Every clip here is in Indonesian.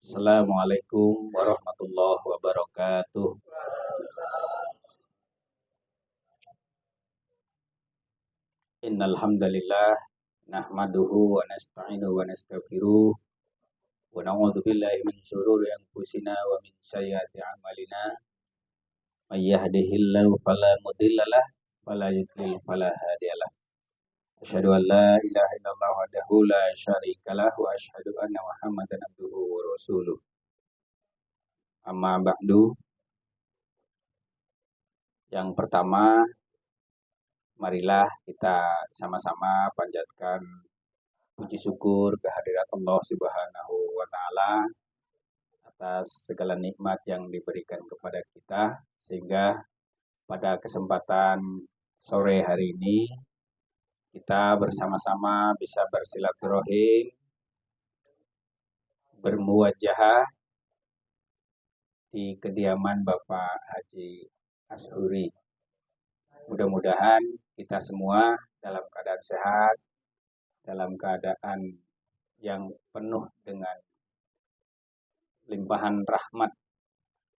Assalamualaikum warahmatullahi wabarakatuh. Innal hamdalillah nahmaduhu wa nasta'inuhu wa nastaghfiruh wa na'udzu billahi min shururi anfusina wa min sayyiati a'malina. May yahdihillahu fala mudhillalah wa la yudhlil fala hadiyalah. Asyhadu an la ilaha illallah wahdahu la syarikalah wa asyhadu anna Muhammadan abduhu wa rasuluh. Amma ba'du. Yang pertama, marilah kita sama-sama panjatkan puji syukur kehadirat Allah Subhanahu wa Ta'ala atas segala nikmat yang diberikan kepada kita, sehingga pada kesempatan sore hari ini kita bersama-sama bisa bersilaturahim, bermuwajahah di kediaman Bapak Haji Ashuri. Mudah-mudahan kita semua dalam keadaan sehat, dalam keadaan yang penuh dengan limpahan rahmat,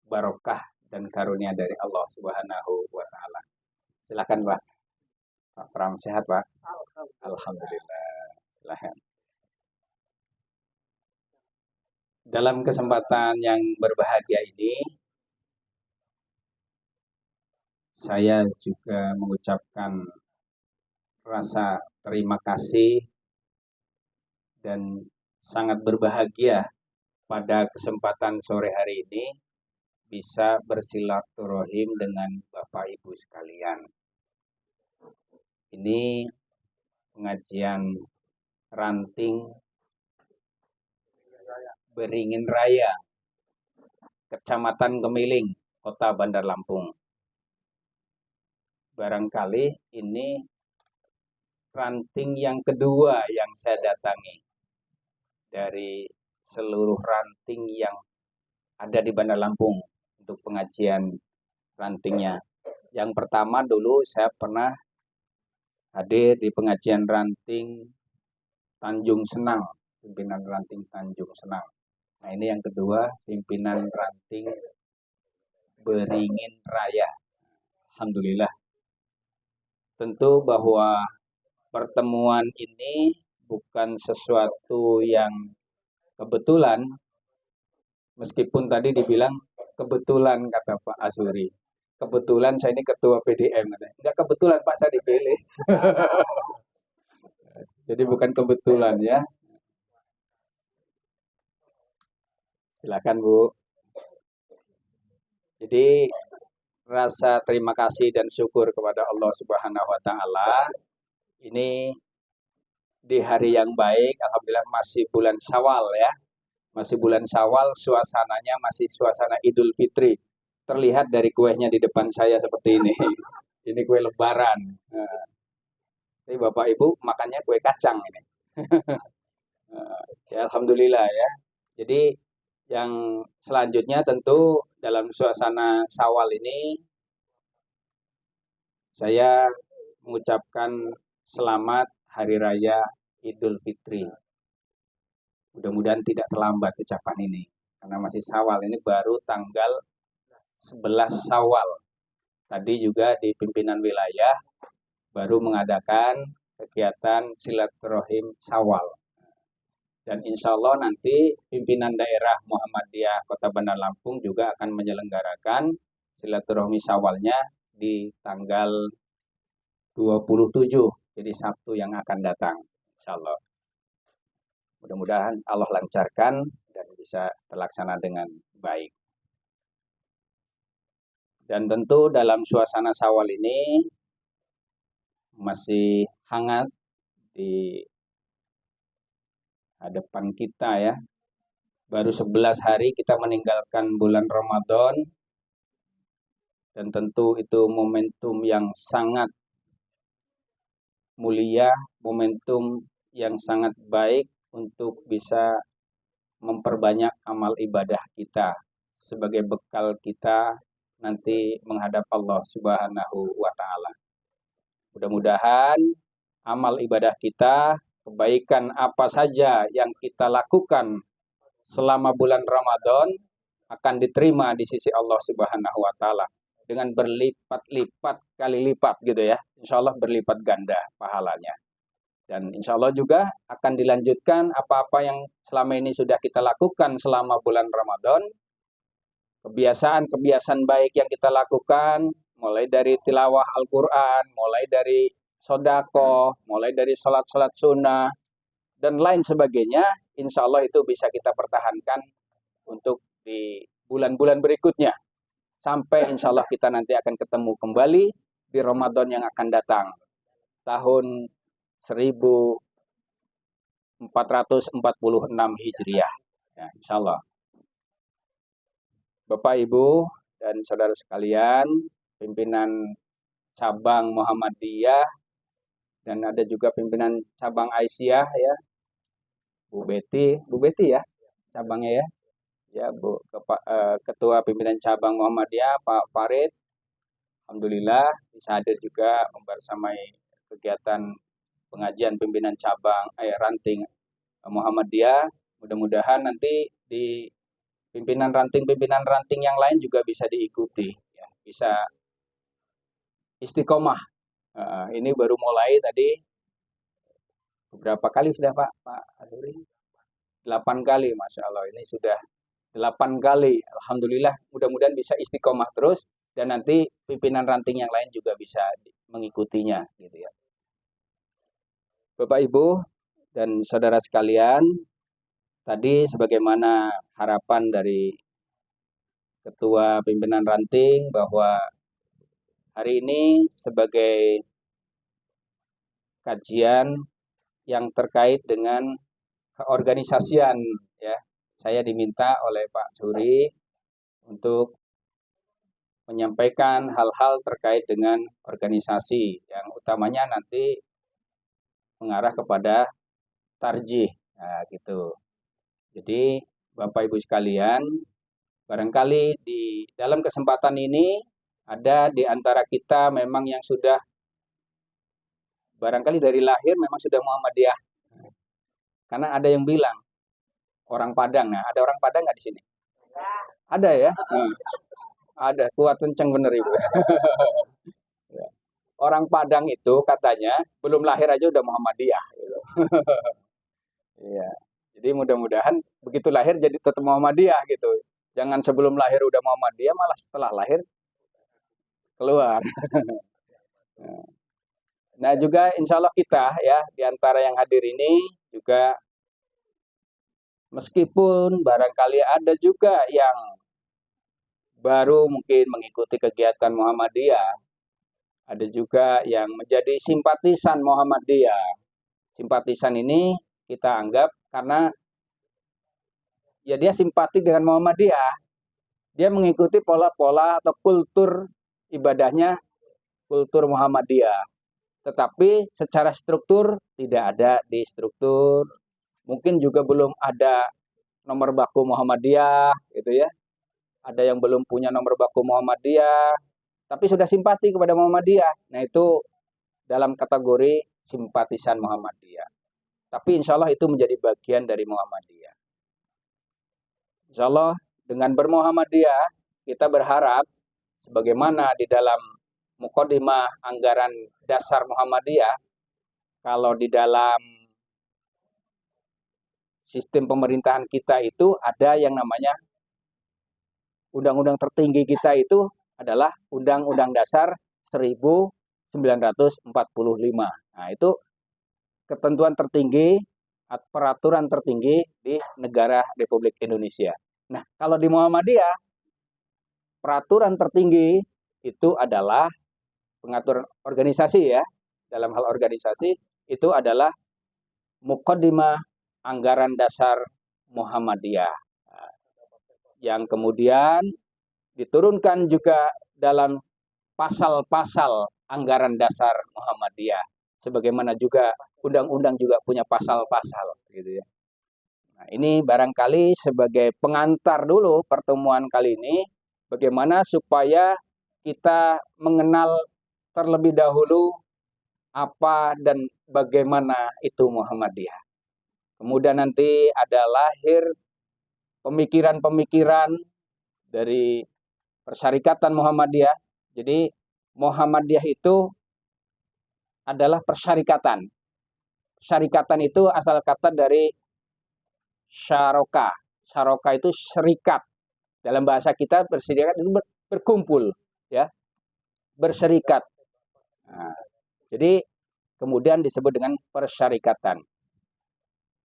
barokah, dan karunia dari Allah Subhanahu wa Ta'ala. Silakan, Pak. Pak Pram, sehat, Pak? Alhamdulillah. Silakan. Dalam kesempatan yang berbahagia ini, saya juga mengucapkan rasa terima kasih dan sangat berbahagia pada kesempatan sore hari ini bisa bersilaturahim dengan Bapak Ibu sekalian. Ini pengajian ranting Beringin Raya, Kecamatan Kemiling, Kota Bandar Lampung. Barangkali ini ranting yang kedua yang saya datangi dari seluruh ranting yang ada di Bandar Lampung untuk pengajian rantingnya. Yang pertama dulu saya pernah hadir di pengajian ranting Tanjung Senang, pimpinan ranting Tanjung Senang. Nah, ini yang kedua, pimpinan ranting Beringin Raya. Alhamdulillah. Tentu bahwa pertemuan ini bukan sesuatu yang kebetulan, meskipun tadi dibilang kebetulan kata Pak Ashuri. Kebetulan saya ini ketua PDM. Enggak kebetulan Pak, saya dipilih. Jadi bukan kebetulan ya. Silakan Bu. Jadi rasa terima kasih dan syukur kepada Allah Subhanahu wa Ta'ala. Ini di hari yang baik, alhamdulillah masih bulan Syawal ya. Masih bulan Syawal, suasananya masih suasana Idul Fitri. Terlihat dari kuenya di depan saya seperti ini. Ini kue lebaran. Nah, ini Bapak Ibu makannya kue kacang ini. Ya alhamdulillah ya. Jadi yang selanjutnya tentu dalam suasana Syawal ini saya mengucapkan selamat Hari Raya Idul Fitri. Mudah-mudahan tidak terlambat ucapan ini karena masih Syawal, ini baru tanggal 11 Syawal. Tadi juga di pimpinan wilayah baru mengadakan kegiatan silaturahim Syawal. Dan insya Allah nanti pimpinan daerah Muhammadiyah Kota Bandar Lampung juga akan menyelenggarakan silaturahmi Syawalnya di tanggal 27, jadi Sabtu yang akan datang, insya Allah. Mudah-mudahan Allah lancarkan dan bisa terlaksana dengan baik. Dan tentu dalam suasana Syawal ini masih hangat di hadapan kita ya. Baru 11 hari kita meninggalkan bulan Ramadan, dan tentu itu momentum yang sangat mulia, momentum yang sangat baik untuk bisa memperbanyak amal ibadah kita sebagai bekal kita nanti menghadap Allah Subhanahu wa Ta'ala. Mudah-mudahan amal ibadah kita, kebaikan apa saja yang kita lakukan selama bulan Ramadan akan diterima di sisi Allah Subhanahu wa taala dengan berlipat-lipat kali lipat gitu ya. Insya Allah berlipat ganda pahalanya. Dan insya Allah juga akan dilanjutkan apa-apa yang selama ini sudah kita lakukan selama bulan Ramadan. Kebiasaan-kebiasaan baik yang kita lakukan, mulai dari tilawah Al-Quran, mulai dari sodako, mulai dari sholat-sholat sunnah, dan lain sebagainya, insya Allah itu bisa kita pertahankan untuk di bulan-bulan berikutnya. Sampai insya Allah kita nanti akan ketemu kembali di Ramadan yang akan datang. Tahun 1446 Hijriah. Ya, insya Allah. Bapak, Ibu, dan saudara sekalian, pimpinan cabang Muhammadiyah, dan ada juga pimpinan cabang Aisyah ya, Bu Betty ya, cabangnya ya. Ya, Ketua Pimpinan Cabang Muhammadiyah, Pak Farid, alhamdulillah bisa hadir juga membersamai kegiatan pengajian pimpinan cabang ranting Muhammadiyah. Mudah-mudahan nanti di pimpinan ranting yang lain juga bisa diikuti, ya, bisa istiqomah. Ini baru mulai tadi, beberapa kali sudah Pak Aduri? 8 kali, Masya Allah. Ini sudah 8 kali, alhamdulillah. Mudah-mudahan bisa istiqomah terus dan nanti pimpinan ranting yang lain juga bisa mengikutinya, gitu ya. Bapak, Ibu, dan saudara sekalian, tadi sebagaimana harapan dari Ketua Pimpinan Ranting bahwa hari ini sebagai kajian yang terkait dengan keorganisasian ya, saya diminta oleh Pak Suri untuk menyampaikan hal-hal terkait dengan organisasi yang utamanya nanti mengarah kepada tarjih, nah, gitu. Jadi Bapak Ibu sekalian, barangkali di dalam kesempatan ini ada di antara kita memang yang sudah barangkali dari lahir memang sudah Muhammadiyah. Karena ada yang bilang orang Padang. Nah, ada orang Padang nggak di sini? Ada ya? Ada. Kuat kenceng bener Ibu. Orang Padang itu katanya belum lahir aja udah Muhammadiyah. Gitu. Iya. Jadi mudah-mudahan begitu lahir jadi tetap Muhammadiyah gitu. Jangan sebelum lahir udah Muhammadiyah, malah setelah lahir keluar. Nah juga insya Allah kita ya di antara yang hadir ini juga meskipun barangkali ada juga yang baru mungkin mengikuti kegiatan Muhammadiyah, ada juga yang menjadi simpatisan Muhammadiyah. Simpatisan ini kita anggap karena ya dia simpatik dengan Muhammadiyah. Dia mengikuti pola-pola atau kultur ibadahnya, kultur Muhammadiyah. Tetapi secara struktur tidak ada di struktur. Mungkin juga belum ada nomor baku Muhammadiyah, gitu ya. Ada yang belum punya nomor baku Muhammadiyah, tapi sudah simpati kepada Muhammadiyah. Nah itu dalam kategori simpatisan Muhammadiyah. Tapi insya Allah itu menjadi bagian dari Muhammadiyah. Insya Allah dengan bermuhammadiyah kita berharap sebagaimana di dalam muqaddimah anggaran dasar Muhammadiyah, kalau di dalam sistem pemerintahan kita itu ada yang namanya undang-undang tertinggi kita itu adalah Undang-Undang Dasar 1945. Nah, itu ketentuan tertinggi, peraturan tertinggi di negara Republik Indonesia. Nah, kalau di Muhammadiyah, peraturan tertinggi itu adalah pengaturan organisasi ya. Dalam hal organisasi itu adalah Muqaddimah Anggaran Dasar Muhammadiyah. Yang kemudian diturunkan juga dalam pasal-pasal anggaran dasar Muhammadiyah. Sebagaimana juga undang-undang juga punya pasal-pasal gitu ya. Nah, ini barangkali sebagai pengantar dulu pertemuan kali ini bagaimana supaya kita mengenal terlebih dahulu apa dan bagaimana itu Muhammadiyah. Kemudian nanti ada lahir pemikiran-pemikiran dari Persyarikatan Muhammadiyah. Jadi Muhammadiyah itu adalah persyarikatan. Syarikatan itu asal kata dari syaroka. Syaroka itu serikat. Dalam bahasa kita berserikat itu berkumpul, ya, berserikat. Nah, jadi kemudian disebut dengan persyarikatan.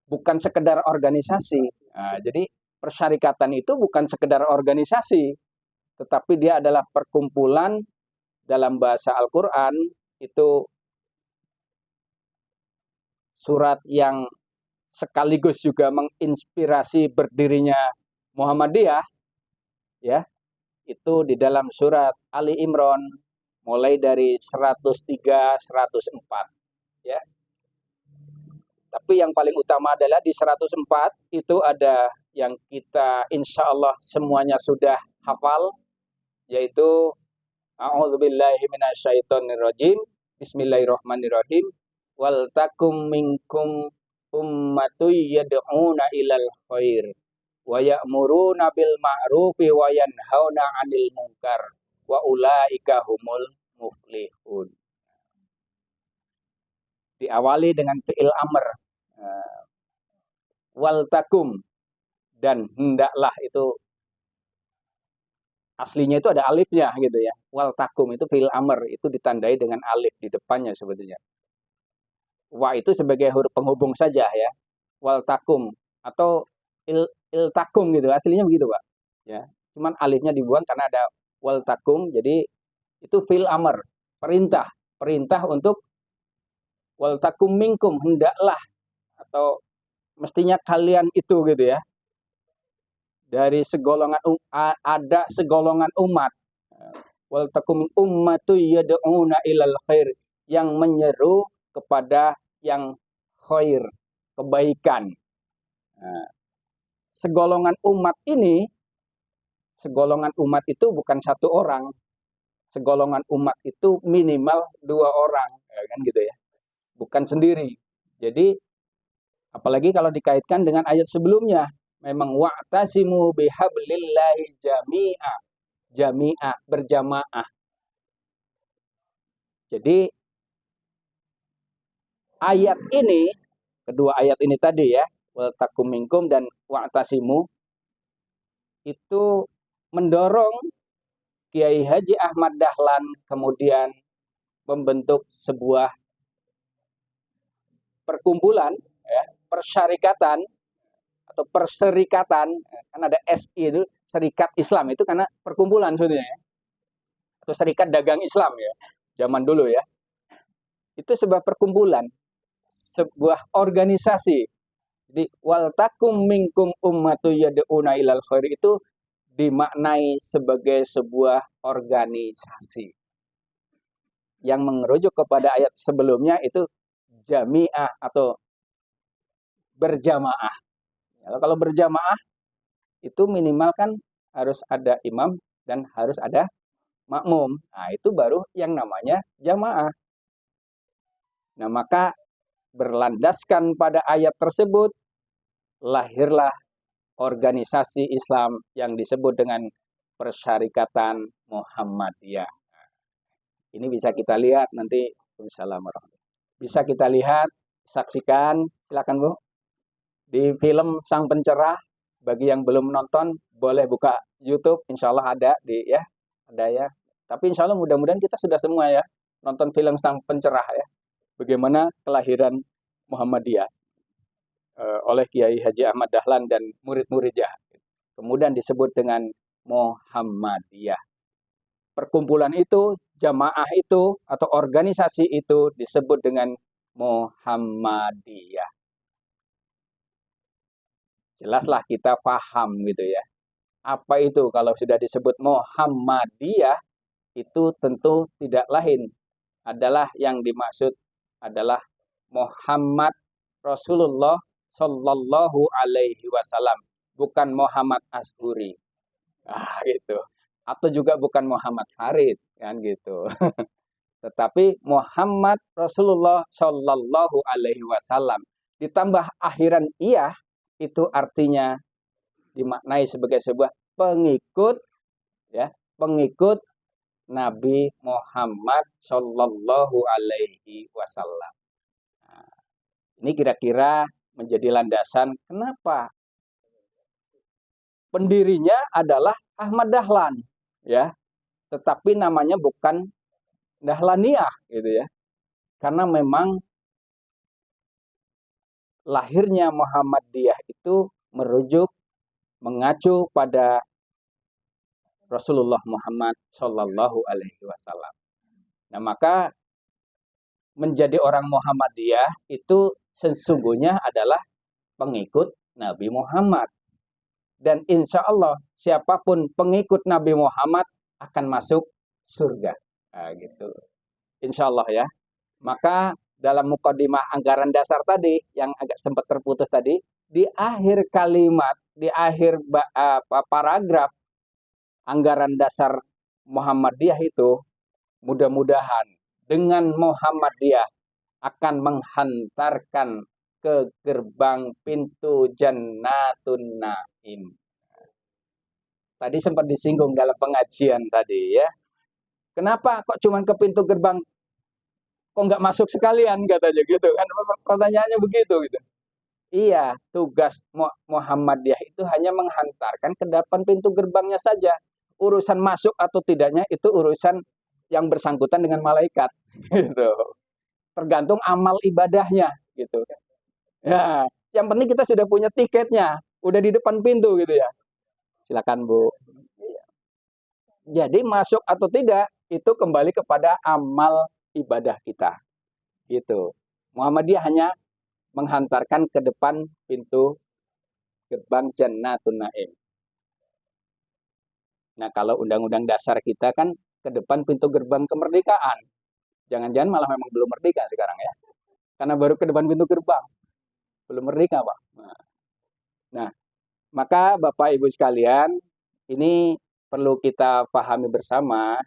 Bukan sekedar organisasi. Nah, jadi persyarikatan itu bukan sekedar organisasi, tetapi dia adalah perkumpulan. Dalam bahasa Al-Quran itu surat yang sekaligus juga menginspirasi berdirinya Muhammadiyah, ya, itu di dalam surat Ali Imran mulai dari 103 104, ya. Tapi yang paling utama adalah di 104 itu ada yang kita insya Allah semuanya sudah hafal, yaitu A'udzubillahi minasyaitonirrajim. Bismillahirrahmanirrahim. Wal takum minkum ummatu yad'una ilal khair wa ya'muruna bil ma'rufi wa yanhauna 'anil munkar wa ulaika humul muflihun. Diawali dengan fi'il amr. Wal takum, dan hendaklah, itu aslinya itu ada alifnya gitu ya. Wal takum itu fi'il amr, itu ditandai dengan alif di depannya sebetulnya. Wa itu sebagai huruf penghubung saja ya. Wal takum atau il takum gitu. Aslinya begitu, Pak. Ya. Cuman alifnya dibuang karena ada wal takum, jadi itu fi'il amr, perintah. Perintah untuk wal takum minkum, hendaklah atau mestinya kalian itu gitu ya. Dari segolongan ada segolongan umat. Wal takum ummatu yad'una ilal khair, yang menyeru kepada yang khair, kebaikan. Nah, segolongan umat ini, segolongan umat itu bukan satu orang. Segolongan umat itu minimal 2 orang, ya kan gitu ya. Bukan sendiri. Jadi apalagi kalau dikaitkan dengan ayat sebelumnya, memang wa'tasimu bihablillahi jami'ah. Jami'ah, berjamaah. Jadi ayat ini, kedua ayat ini tadi ya, wal takum minkum dan wa'tasimu, itu mendorong Kiai Haji Ahmad Dahlan kemudian membentuk sebuah perkumpulan, ya, persyarikatan atau perserikatan, kan ada SI itu, Serikat Islam, itu karena perkumpulan sebetulnya ya. Atau Serikat Dagang Islam ya, zaman dulu ya. Itu sebuah perkumpulan, sebuah organisasi. Jadi wal takum minkum ummatu yad'una ilal khair itu dimaknai sebagai sebuah organisasi yang merujuk kepada ayat sebelumnya, itu jami'ah atau berjamaah. Kalau berjamaah itu minimal kan harus ada imam dan harus ada makmum. Nah, itu baru yang namanya jamaah. Nah, maka berlandaskan pada ayat tersebut lahirlah organisasi Islam yang disebut dengan Persyarikatan Muhammadiyah. Ini bisa kita lihat nanti, bisa kita lihat, saksikan, silakan Bu, di film Sang Pencerah. Bagi yang belum nonton, boleh buka YouTube, insya Allah ada di ya, ada ya. Tapi insya Allah mudah-mudahan kita sudah semua ya nonton film Sang Pencerah ya. Bagaimana kelahiran Muhammadiyah oleh Kiai Haji Ahmad Dahlan dan murid-muridnya. Kemudian disebut dengan Muhammadiyah. Perkumpulan itu, jamaah itu, atau organisasi itu disebut dengan Muhammadiyah. Jelaslah kita paham gitu ya. Apa itu kalau sudah disebut Muhammadiyah, itu tentu tidak lain adalah yang dimaksud adalah Muhammad Rasulullah Shallallahu Alaihi Wasallam, bukan Muhammad Ashuri, gitu. Atau juga bukan Muhammad Farid, kan gitu. Tetapi Muhammad Rasulullah Shallallahu Alaihi Wasallam ditambah akhiran iyah, itu artinya dimaknai sebagai sebuah pengikut, ya, pengikut Nabi Muhammad Shallallahu Alaihi Wasallam. Nah, ini kira-kira menjadi landasan kenapa pendirinya adalah Ahmad Dahlan, ya, tetapi namanya bukan Dahlaniyah, gitu ya, karena memang lahirnya Muhammadiyah itu mengacu pada Rasulullah Muhammad Shallallahu Alaihi Wasallam. Nah, maka menjadi orang Muhammadiyah itu sesungguhnya adalah pengikut Nabi Muhammad. Dan insya Allah siapapun pengikut Nabi Muhammad akan masuk surga. Nah, gitu. Insya Allah ya. Maka dalam mukadimah anggaran dasar tadi yang agak sempat terputus tadi, di akhir kalimat, di akhir paragraf anggaran dasar Muhammadiyah itu, mudah-mudahan dengan Muhammadiyah akan menghantarkan ke gerbang pintu Jannatun Naim. Tadi sempat disinggung dalam pengajian tadi ya. Kenapa kok cuma ke pintu gerbang? Kok nggak masuk sekalian katanya gitu kan? Pertanyaannya begitu gitu. Iya, tugas Muhammadiyah itu hanya menghantarkan ke depan pintu gerbangnya saja. Urusan masuk atau tidaknya itu urusan yang bersangkutan dengan malaikat gitu. Tergantung amal ibadahnya gitu. Ya, yang penting kita sudah punya tiketnya, udah di depan pintu gitu ya. Silakan Bu. Jadi masuk atau tidak itu kembali kepada amal ibadah kita. Gitu. Muhammadiyah hanya menghantarkan ke depan pintu gerbang Jannatun Naim. Nah, kalau undang-undang dasar kita kan ke depan pintu gerbang kemerdekaan. Jangan-jangan malah memang belum merdeka sekarang ya. Karena baru ke depan pintu gerbang. Belum merdeka, Pak. Nah, maka Bapak Ibu sekalian, ini perlu kita pahami bersama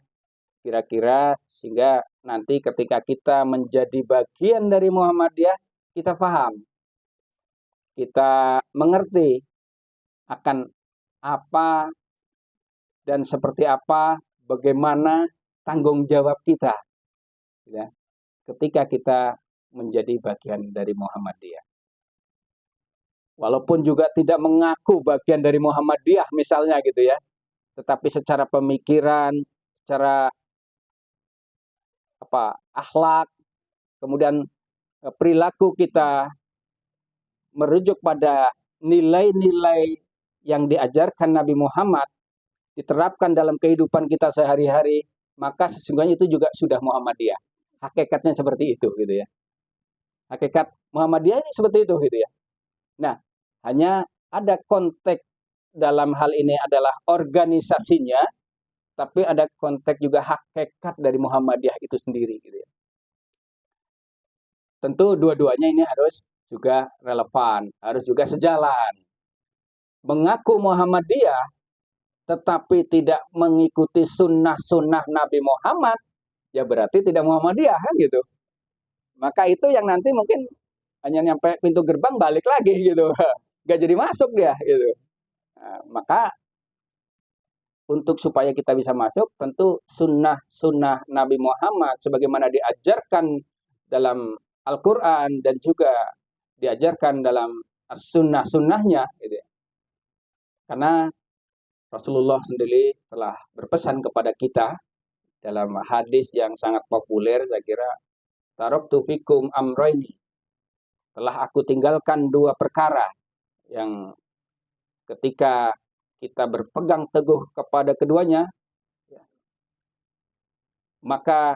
kira-kira sehingga nanti ketika kita menjadi bagian dari Muhammadiyah, kita paham. Kita mengerti akan apa dan seperti apa, bagaimana tanggung jawab kita ya, ketika kita menjadi bagian dari Muhammadiyah. Walaupun juga tidak mengaku bagian dari Muhammadiyah misalnya gitu ya, tetapi secara pemikiran, secara akhlak, kemudian perilaku kita merujuk pada nilai-nilai yang diajarkan Nabi Muhammad, diterapkan dalam kehidupan kita sehari-hari, maka sesungguhnya itu juga sudah Muhammadiyah. Hakikatnya seperti itu gitu ya. Hakikat Muhammadiyah ini seperti itu gitu ya. Nah, hanya ada konteks dalam hal ini adalah organisasinya, tapi ada konteks juga hakikat dari Muhammadiyah itu sendiri gitu ya. Tentu dua-duanya ini harus juga relevan, harus juga sejalan. Mengaku Muhammadiyah tetapi tidak mengikuti sunnah-sunnah Nabi Muhammad, ya berarti tidak Muhammadiyah kan gitu. Maka itu yang nanti mungkin hanya nyampe pintu gerbang balik lagi gitu, gak jadi masuk dia gitu. Nah, maka untuk supaya kita bisa masuk, tentu sunnah-sunnah Nabi Muhammad sebagaimana diajarkan dalam Al-Quran dan juga diajarkan dalam sunnah-sunnahnya gitu. Karena Rasulullah sendiri telah berpesan kepada kita dalam hadis yang sangat populer, saya kira, taraktu fikum amrayni, telah aku tinggalkan dua perkara yang ketika kita berpegang teguh kepada keduanya, maka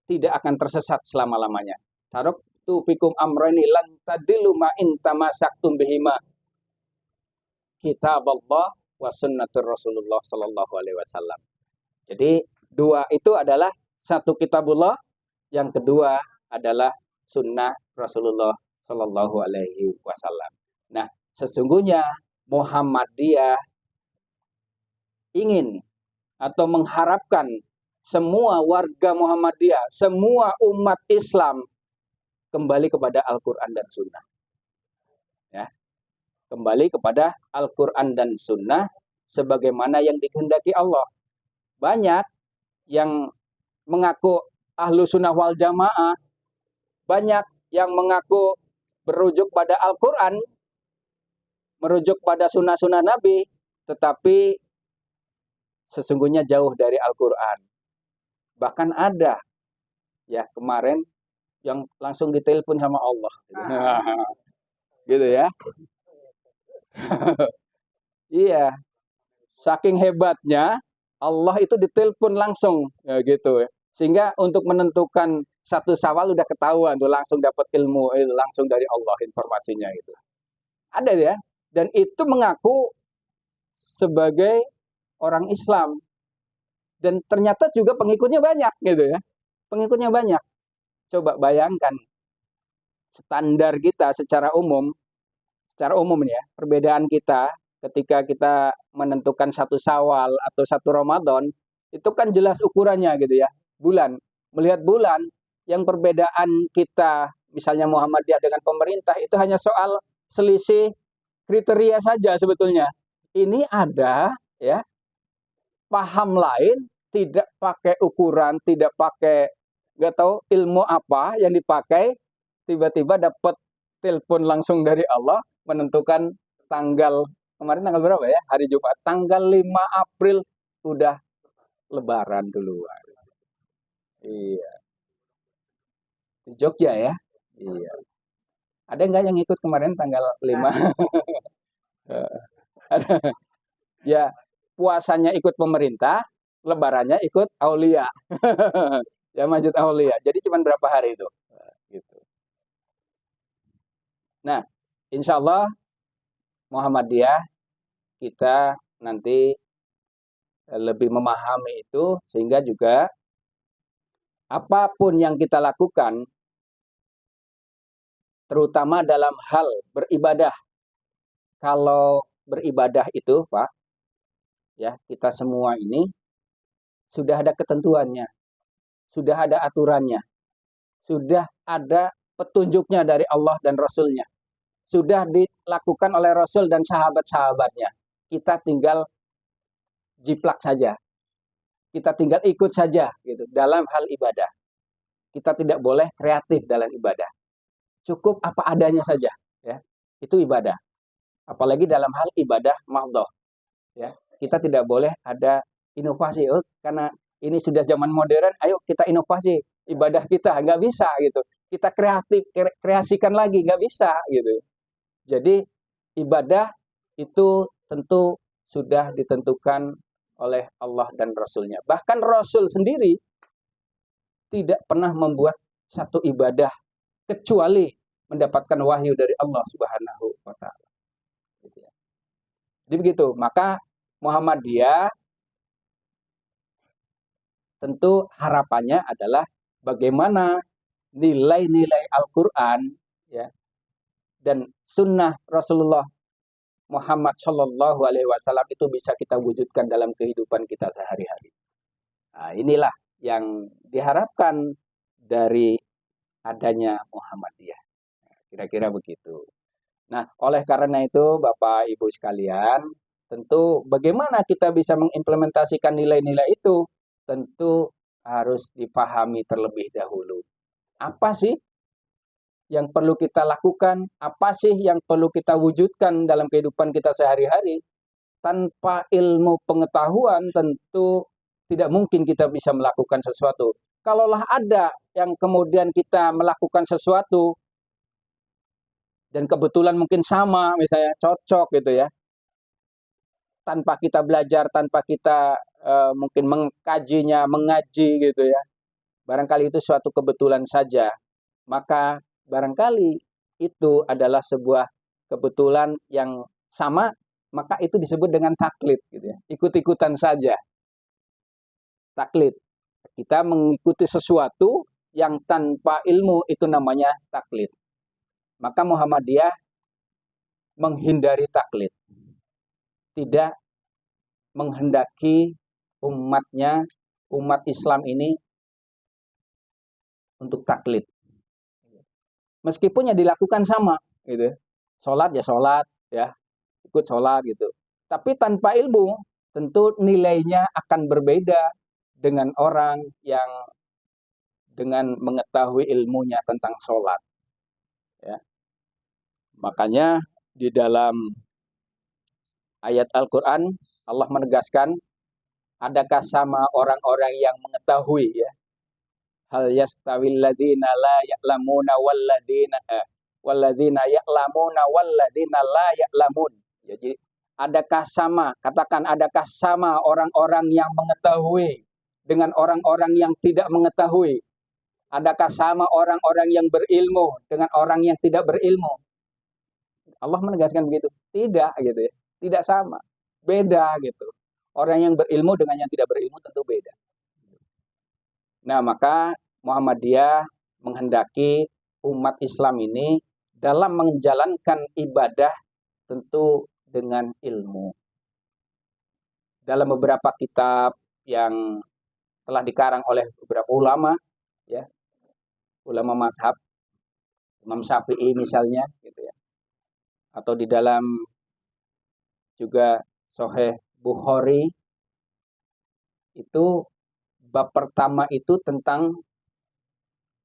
tidak akan tersesat selama-lamanya. Taraktu fikum amrayni lan tadillu ma in tamasaktum bihima, kitab Allah wa sunnatur Rasulullah sallallahu alaihi wasallam. Jadi dua itu adalah satu kitabullah, yang kedua adalah sunnah Rasulullah sallallahu alaihi wasallam. Nah, sesungguhnya Muhammadiyah ingin atau mengharapkan semua warga Muhammadiyah, semua umat Islam kembali kepada Al-Quran dan Sunnah. Ya. Kembali kepada Al-Quran dan Sunnah sebagaimana yang dikehendaki Allah. Banyak yang mengaku ahlu sunnah wal jamaah, banyak yang mengaku merujuk pada Al-Quran, merujuk pada sunnah-sunnah Nabi, tetapi sesungguhnya jauh dari Al-Quran. Bahkan ada ya kemarin yang langsung ditelepon sama Allah. Gitu ya. Iya, saking hebatnya Allah itu ditelepon langsung ya gitu ya. Sehingga untuk menentukan satu Syawal udah ketahuan tuh langsung dapat ilmu langsung dari Allah informasinya itu. Ada ya. Dan itu mengaku sebagai orang Islam dan ternyata juga pengikutnya banyak gitu ya. Pengikutnya banyak. Coba bayangkan standar kita secara umum ya, perbedaan kita ketika kita menentukan satu Syawal atau satu Ramadan, itu kan jelas ukurannya gitu ya. Bulan, melihat bulan, yang perbedaan kita, misalnya Muhammadiyah dengan pemerintah, itu hanya soal selisih kriteria saja sebetulnya. Ini ada ya paham lain, tidak pakai ukuran, tidak pakai nggak tahu ilmu apa yang dipakai, tiba-tiba dapat telepon langsung dari Allah menentukan tanggal kemarin tanggal berapa ya? Hari Jumat. Tanggal 5 April udah lebaran duluan. Iya. Di Jogja ya. Iya. Ada nggak yang ikut kemarin tanggal 5? Ya, puasanya ikut pemerintah, lebarannya ikut Aulia. Ya Masjid Aulia. Jadi cuma berapa hari itu? Gitu. Nah, insya Allah Muhammadiyah kita nanti lebih memahami itu sehingga juga apapun yang kita lakukan terutama dalam hal beribadah. Kalau beribadah itu, Pak, ya, kita semua ini sudah ada ketentuannya, sudah ada aturannya, sudah ada petunjuknya dari Allah dan Rasul-Nya. Sudah dilakukan oleh Rasul dan sahabat-sahabatnya. Kita tinggal jiplak saja. Kita tinggal ikut saja gitu dalam hal ibadah. Kita tidak boleh kreatif dalam ibadah. Cukup apa adanya saja, ya. Itu ibadah. Apalagi dalam hal ibadah mahdhah, ya. Kita tidak boleh ada inovasi, karena ini sudah zaman modern, ayo kita inovasi ibadah kita, nggak bisa gitu. Kita kreatif, kreasikan lagi, nggak bisa gitu. Jadi ibadah itu tentu sudah ditentukan oleh Allah dan Rasul-Nya. Bahkan Rasul sendiri tidak pernah membuat satu ibadah kecuali mendapatkan wahyu dari Allah Subhanahu wa Ta'ala. Jadi begitu. Maka Muhammadiyah tentu harapannya adalah bagaimana nilai-nilai Al-Quran ya, dan sunnah Rasulullah Muhammad Shallallahu Alaihi Wasallam itu bisa kita wujudkan dalam kehidupan kita sehari-hari. Nah, inilah yang diharapkan dari adanya Muhammadiyah. Kira-kira begitu. Nah, oleh karena itu, Bapak Ibu sekalian, tentu bagaimana kita bisa mengimplementasikan nilai-nilai itu, tentu harus dipahami terlebih dahulu. Apa sih yang perlu kita lakukan? Apa sih yang perlu kita wujudkan dalam kehidupan kita sehari-hari? Tanpa ilmu pengetahuan tentu tidak mungkin kita bisa melakukan sesuatu. Kalaulah ada yang kemudian kita melakukan sesuatu dan kebetulan mungkin sama, misalnya cocok gitu ya, tanpa kita belajar, tanpa kita mungkin mengkajinya, mengaji gitu ya, barangkali itu suatu kebetulan saja, maka barangkali itu adalah sebuah kebetulan yang sama, maka itu disebut dengan taklid gitu ya, ikut-ikutan saja. Taklid, kita mengikuti sesuatu yang tanpa ilmu, itu namanya taklid. Maka Muhammadiyah menghindari taklid, tidak menghendaki umatnya, umat Islam ini untuk taklid. Meskipun yang dilakukan sama, gitu. Sholat ya sholat, ya. ikut sholat gitu. Tapi tanpa ilmu, tentu nilainya akan berbeda dengan orang yang dengan mengetahui ilmunya tentang sholat. Ya. Makanya di dalam ayat Al-Quran, Allah menegaskan, adakah sama orang-orang yang mengetahui, ya, hal yastawil ladina la ya'lamuna walladzina ya'lamuna walladzina la ya'lamun. Jadi adakah sama, katakan adakah sama orang-orang yang mengetahui dengan orang-orang yang tidak mengetahui? Adakah sama orang-orang yang berilmu dengan orang yang tidak berilmu? Allah menegaskan begitu. Tidak gitu ya. Tidak sama. Beda gitu. Orang yang berilmu dengan yang tidak berilmu tentu beda. Nah, maka Muhammadiyah menghendaki umat Islam ini dalam menjalankan ibadah tentu dengan ilmu. Dalam beberapa kitab yang telah dikarang oleh beberapa ulama, ya, ulama mazhab, Imam Syafi'i misalnya, gitu ya, atau di dalam juga Sahih Bukhari, itu bab pertama itu tentang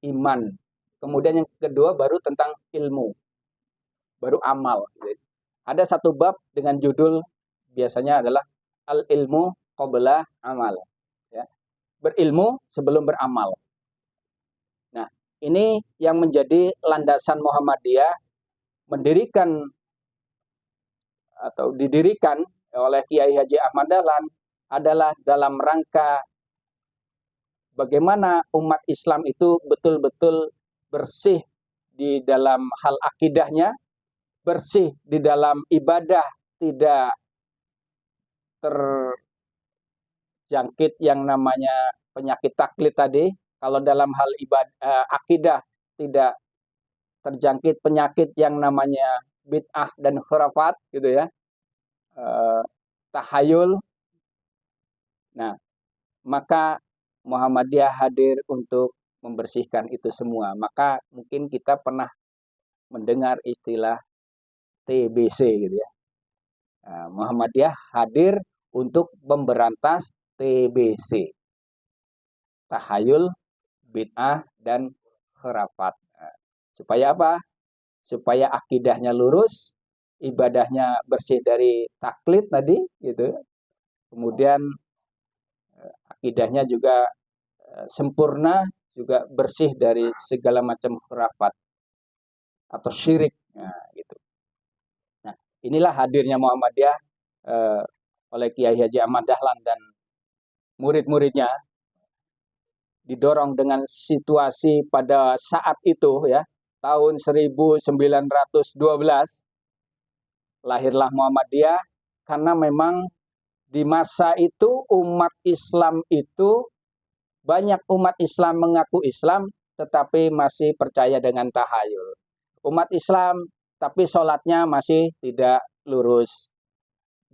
iman, kemudian yang kedua baru tentang ilmu, baru amal. Ada satu bab dengan judul biasanya adalah al-ilmu qabla amal, ya. Berilmu sebelum beramal. Nah, ini yang menjadi landasan Muhammadiyah mendirikan atau didirikan oleh Kiai Haji Ahmad Dahlan adalah dalam rangka bagaimana umat Islam itu betul-betul bersih di dalam hal akidahnya, bersih di dalam ibadah, tidak terjangkit yang namanya penyakit taklid tadi. Kalau dalam hal ibadah, akidah tidak terjangkit penyakit yang namanya bid'ah dan khurafat gitu ya, tahayul. Nah, maka Muhammadiyah hadir untuk membersihkan itu semua. Maka mungkin kita pernah mendengar istilah TBC gitu ya. Nah, Muhammadiyah hadir untuk memberantas TBC, tahayul, bid'ah, dan khurafat. Nah, supaya apa? Supaya akidahnya lurus, ibadahnya bersih dari taklid tadi, gitu. Kemudian akidahnya juga sempurna, juga bersih dari segala macam khurafat atau syirik. Nah, gitu. Nah, inilah hadirnya Muhammadiyah oleh Kiai Haji Ahmad Dahlan dan murid-muridnya, didorong dengan situasi pada saat itu, ya, tahun 1912 lahirlah Muhammadiyah, karena memang di masa itu umat Islam itu banyak umat Islam mengaku Islam tetapi masih percaya dengan tahayul. Umat Islam tapi sholatnya masih tidak lurus.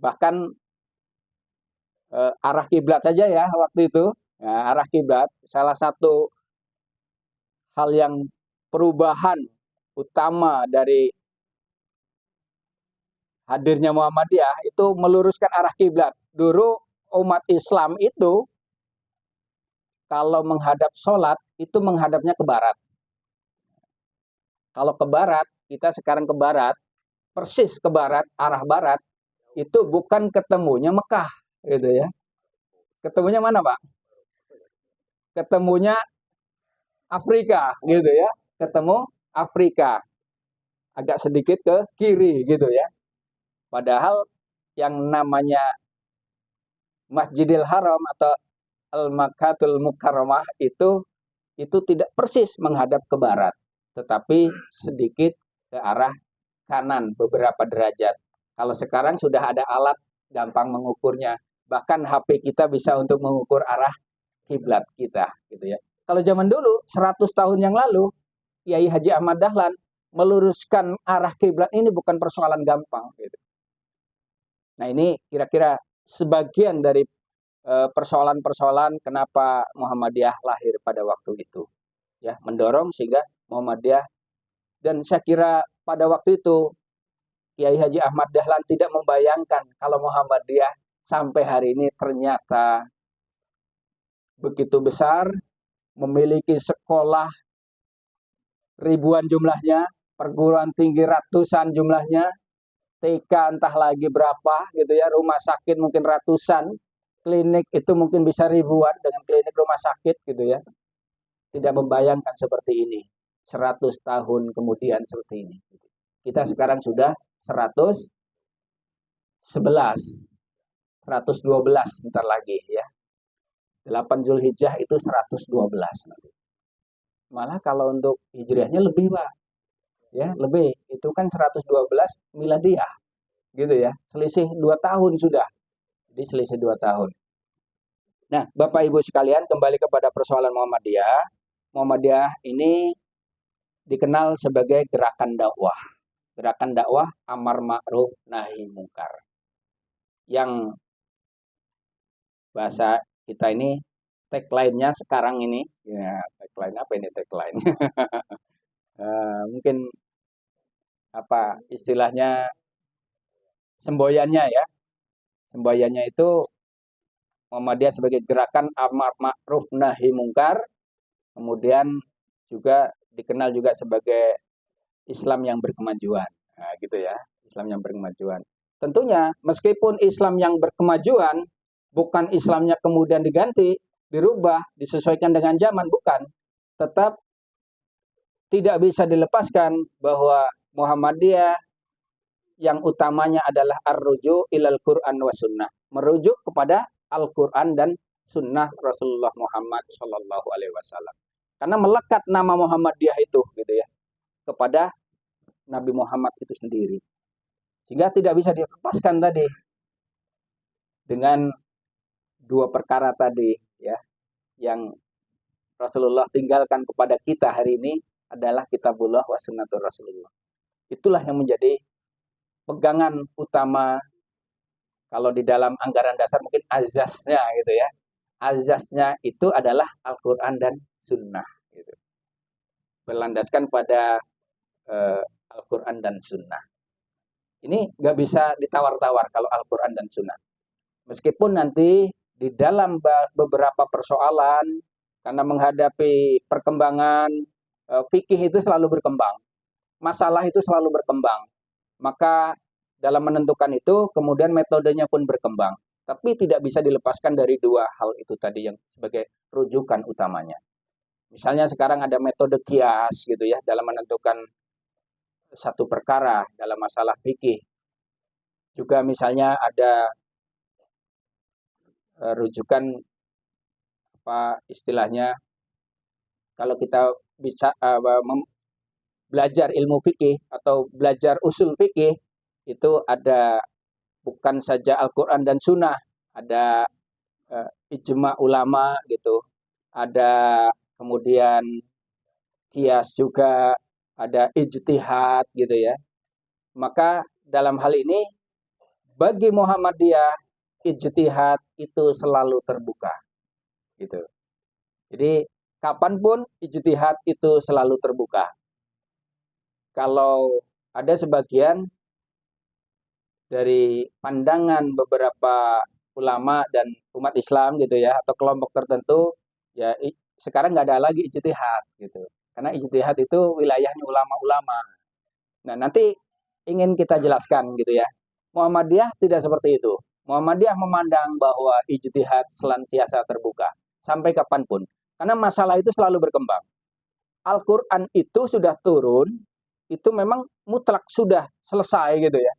Bahkan arah kiblat saja ya waktu itu. Nah, arah kiblat salah satu hal yang perubahan utama dari hadirnya Muhammadiyah itu meluruskan arah kiblat. Dulu umat Islam itu kalau menghadap sholat itu menghadapnya ke barat. Kalau ke barat, kita sekarang ke barat, persis ke barat, arah barat, itu bukan ketemunya Mekah, gitu ya. Ketemunya mana, Pak? Ketemunya Afrika, gitu ya. Ketemu Afrika. Agak sedikit ke kiri, gitu ya. Padahal yang namanya Masjidil Haram atau Al-Makkatul Mukarramah itu tidak persis menghadap ke barat, tetapi sedikit ke arah kanan beberapa derajat. Kalau sekarang sudah ada alat gampang mengukurnya. Bahkan HP kita bisa untuk mengukur arah kiblat kita, gitu ya. Kalau zaman dulu 100 tahun yang lalu, Kiai Haji Ahmad Dahlan meluruskan arah kiblat ini bukan persoalan gampang, gitu. Nah, ini kira-kira sebagian dari persoalan-persoalan kenapa Muhammadiyah lahir pada waktu itu, ya, mendorong sehingga Muhammadiyah. Dan saya kira pada waktu itu Kiai Haji Ahmad Dahlan tidak membayangkan kalau Muhammadiyah sampai hari ini ternyata begitu besar, memiliki sekolah ribuan jumlahnya, perguruan tinggi ratusan jumlahnya, TK entah lagi berapa gitu ya, rumah sakit mungkin ratusan, klinik itu mungkin bisa ribuan dengan klinik rumah sakit gitu ya. Tidak membayangkan seperti ini. 100 tahun kemudian seperti ini. Kita sekarang sudah 111, 112 bentar lagi ya. 8 Zulhijjah itu 112 nanti. Malah kalau untuk hijriahnya lebih, Pak. Ya, lebih. Itu kan 112 miladiah. Gitu ya. Selisih 2 tahun sudah. Jadi selisih 2 tahun. Nah, Bapak Ibu sekalian, kembali kepada persoalan Muhammadiyah. Muhammadiyah ini dikenal sebagai gerakan dakwah. Gerakan dakwah amar ma'ruf nahi mungkar. Yang bahasa kita ini tagline-nya sekarang ini, ya tagline apa ini tagline? Mungkin apa istilahnya semboyannya ya. Semboyannya itu Muhammadiyah sebagai gerakan amar ma'ruf nahi mungkar, kemudian juga dikenal juga sebagai Islam yang berkemajuan. Nah, gitu ya, Islam yang berkemajuan. Tentunya meskipun Islam yang berkemajuan bukan Islamnya kemudian diganti, dirubah, disesuaikan dengan zaman, bukan. Tetap tidak bisa dilepaskan bahwa Muhammadiyah yang utamanya adalah ar-ruju ilal Qur'an wa sunnah. Merujuk kepada Al-Quran dan sunnah Rasulullah Muhammad Shallallahu Alaihi Wasallam. Karena melekat nama Muhammadiyah itu gitu ya kepada Nabi Muhammad itu sendiri. Sehingga tidak bisa dilepaskan tadi dengan dua perkara tadi ya yang Rasulullah tinggalkan kepada kita hari ini adalah kitabullah wa sunnatur Rasulullah. Itulah yang menjadi pegangan utama kalau di dalam anggaran dasar mungkin azasnya gitu ya. Azasnya itu adalah Al-Quran dan Sunnah. Gitu. Berlandaskan pada Al-Quran dan Sunnah. Ini nggak bisa ditawar-tawar kalau Al-Quran dan Sunnah. Meskipun nanti di dalam beberapa persoalan, karena menghadapi perkembangan, fikih itu selalu berkembang. Masalah itu selalu berkembang. Maka dalam menentukan itu, kemudian metodenya pun berkembang. Tapi tidak bisa dilepaskan dari dua hal itu tadi yang sebagai rujukan utamanya. Misalnya sekarang ada metode kias gitu ya dalam menentukan satu perkara dalam masalah fikih. Juga misalnya ada rujukan apa istilahnya kalau kita bisa belajar ilmu fikih atau belajar usul fikih itu ada bukan saja Al-Quran dan Sunnah, ada ijma ulama gitu, ada kemudian kias juga, ada ijtihad gitu ya. Maka dalam hal ini bagi Muhammadiyah ijtihad itu selalu terbuka gitu. Jadi kapanpun ijtihad itu selalu terbuka. Kalau ada sebagian dari pandangan beberapa ulama dan umat Islam gitu ya atau kelompok tertentu ya sekarang nggak ada lagi ijtihad gitu karena ijtihad itu wilayahnya ulama-ulama. Nah nanti ingin kita jelaskan gitu ya, Muhammadiyah tidak seperti itu. Muhammadiyah memandang bahwa ijtihad senantiasa terbuka sampai kapanpun karena masalah itu selalu berkembang. Al-Quran itu sudah turun, itu memang mutlak sudah selesai gitu ya.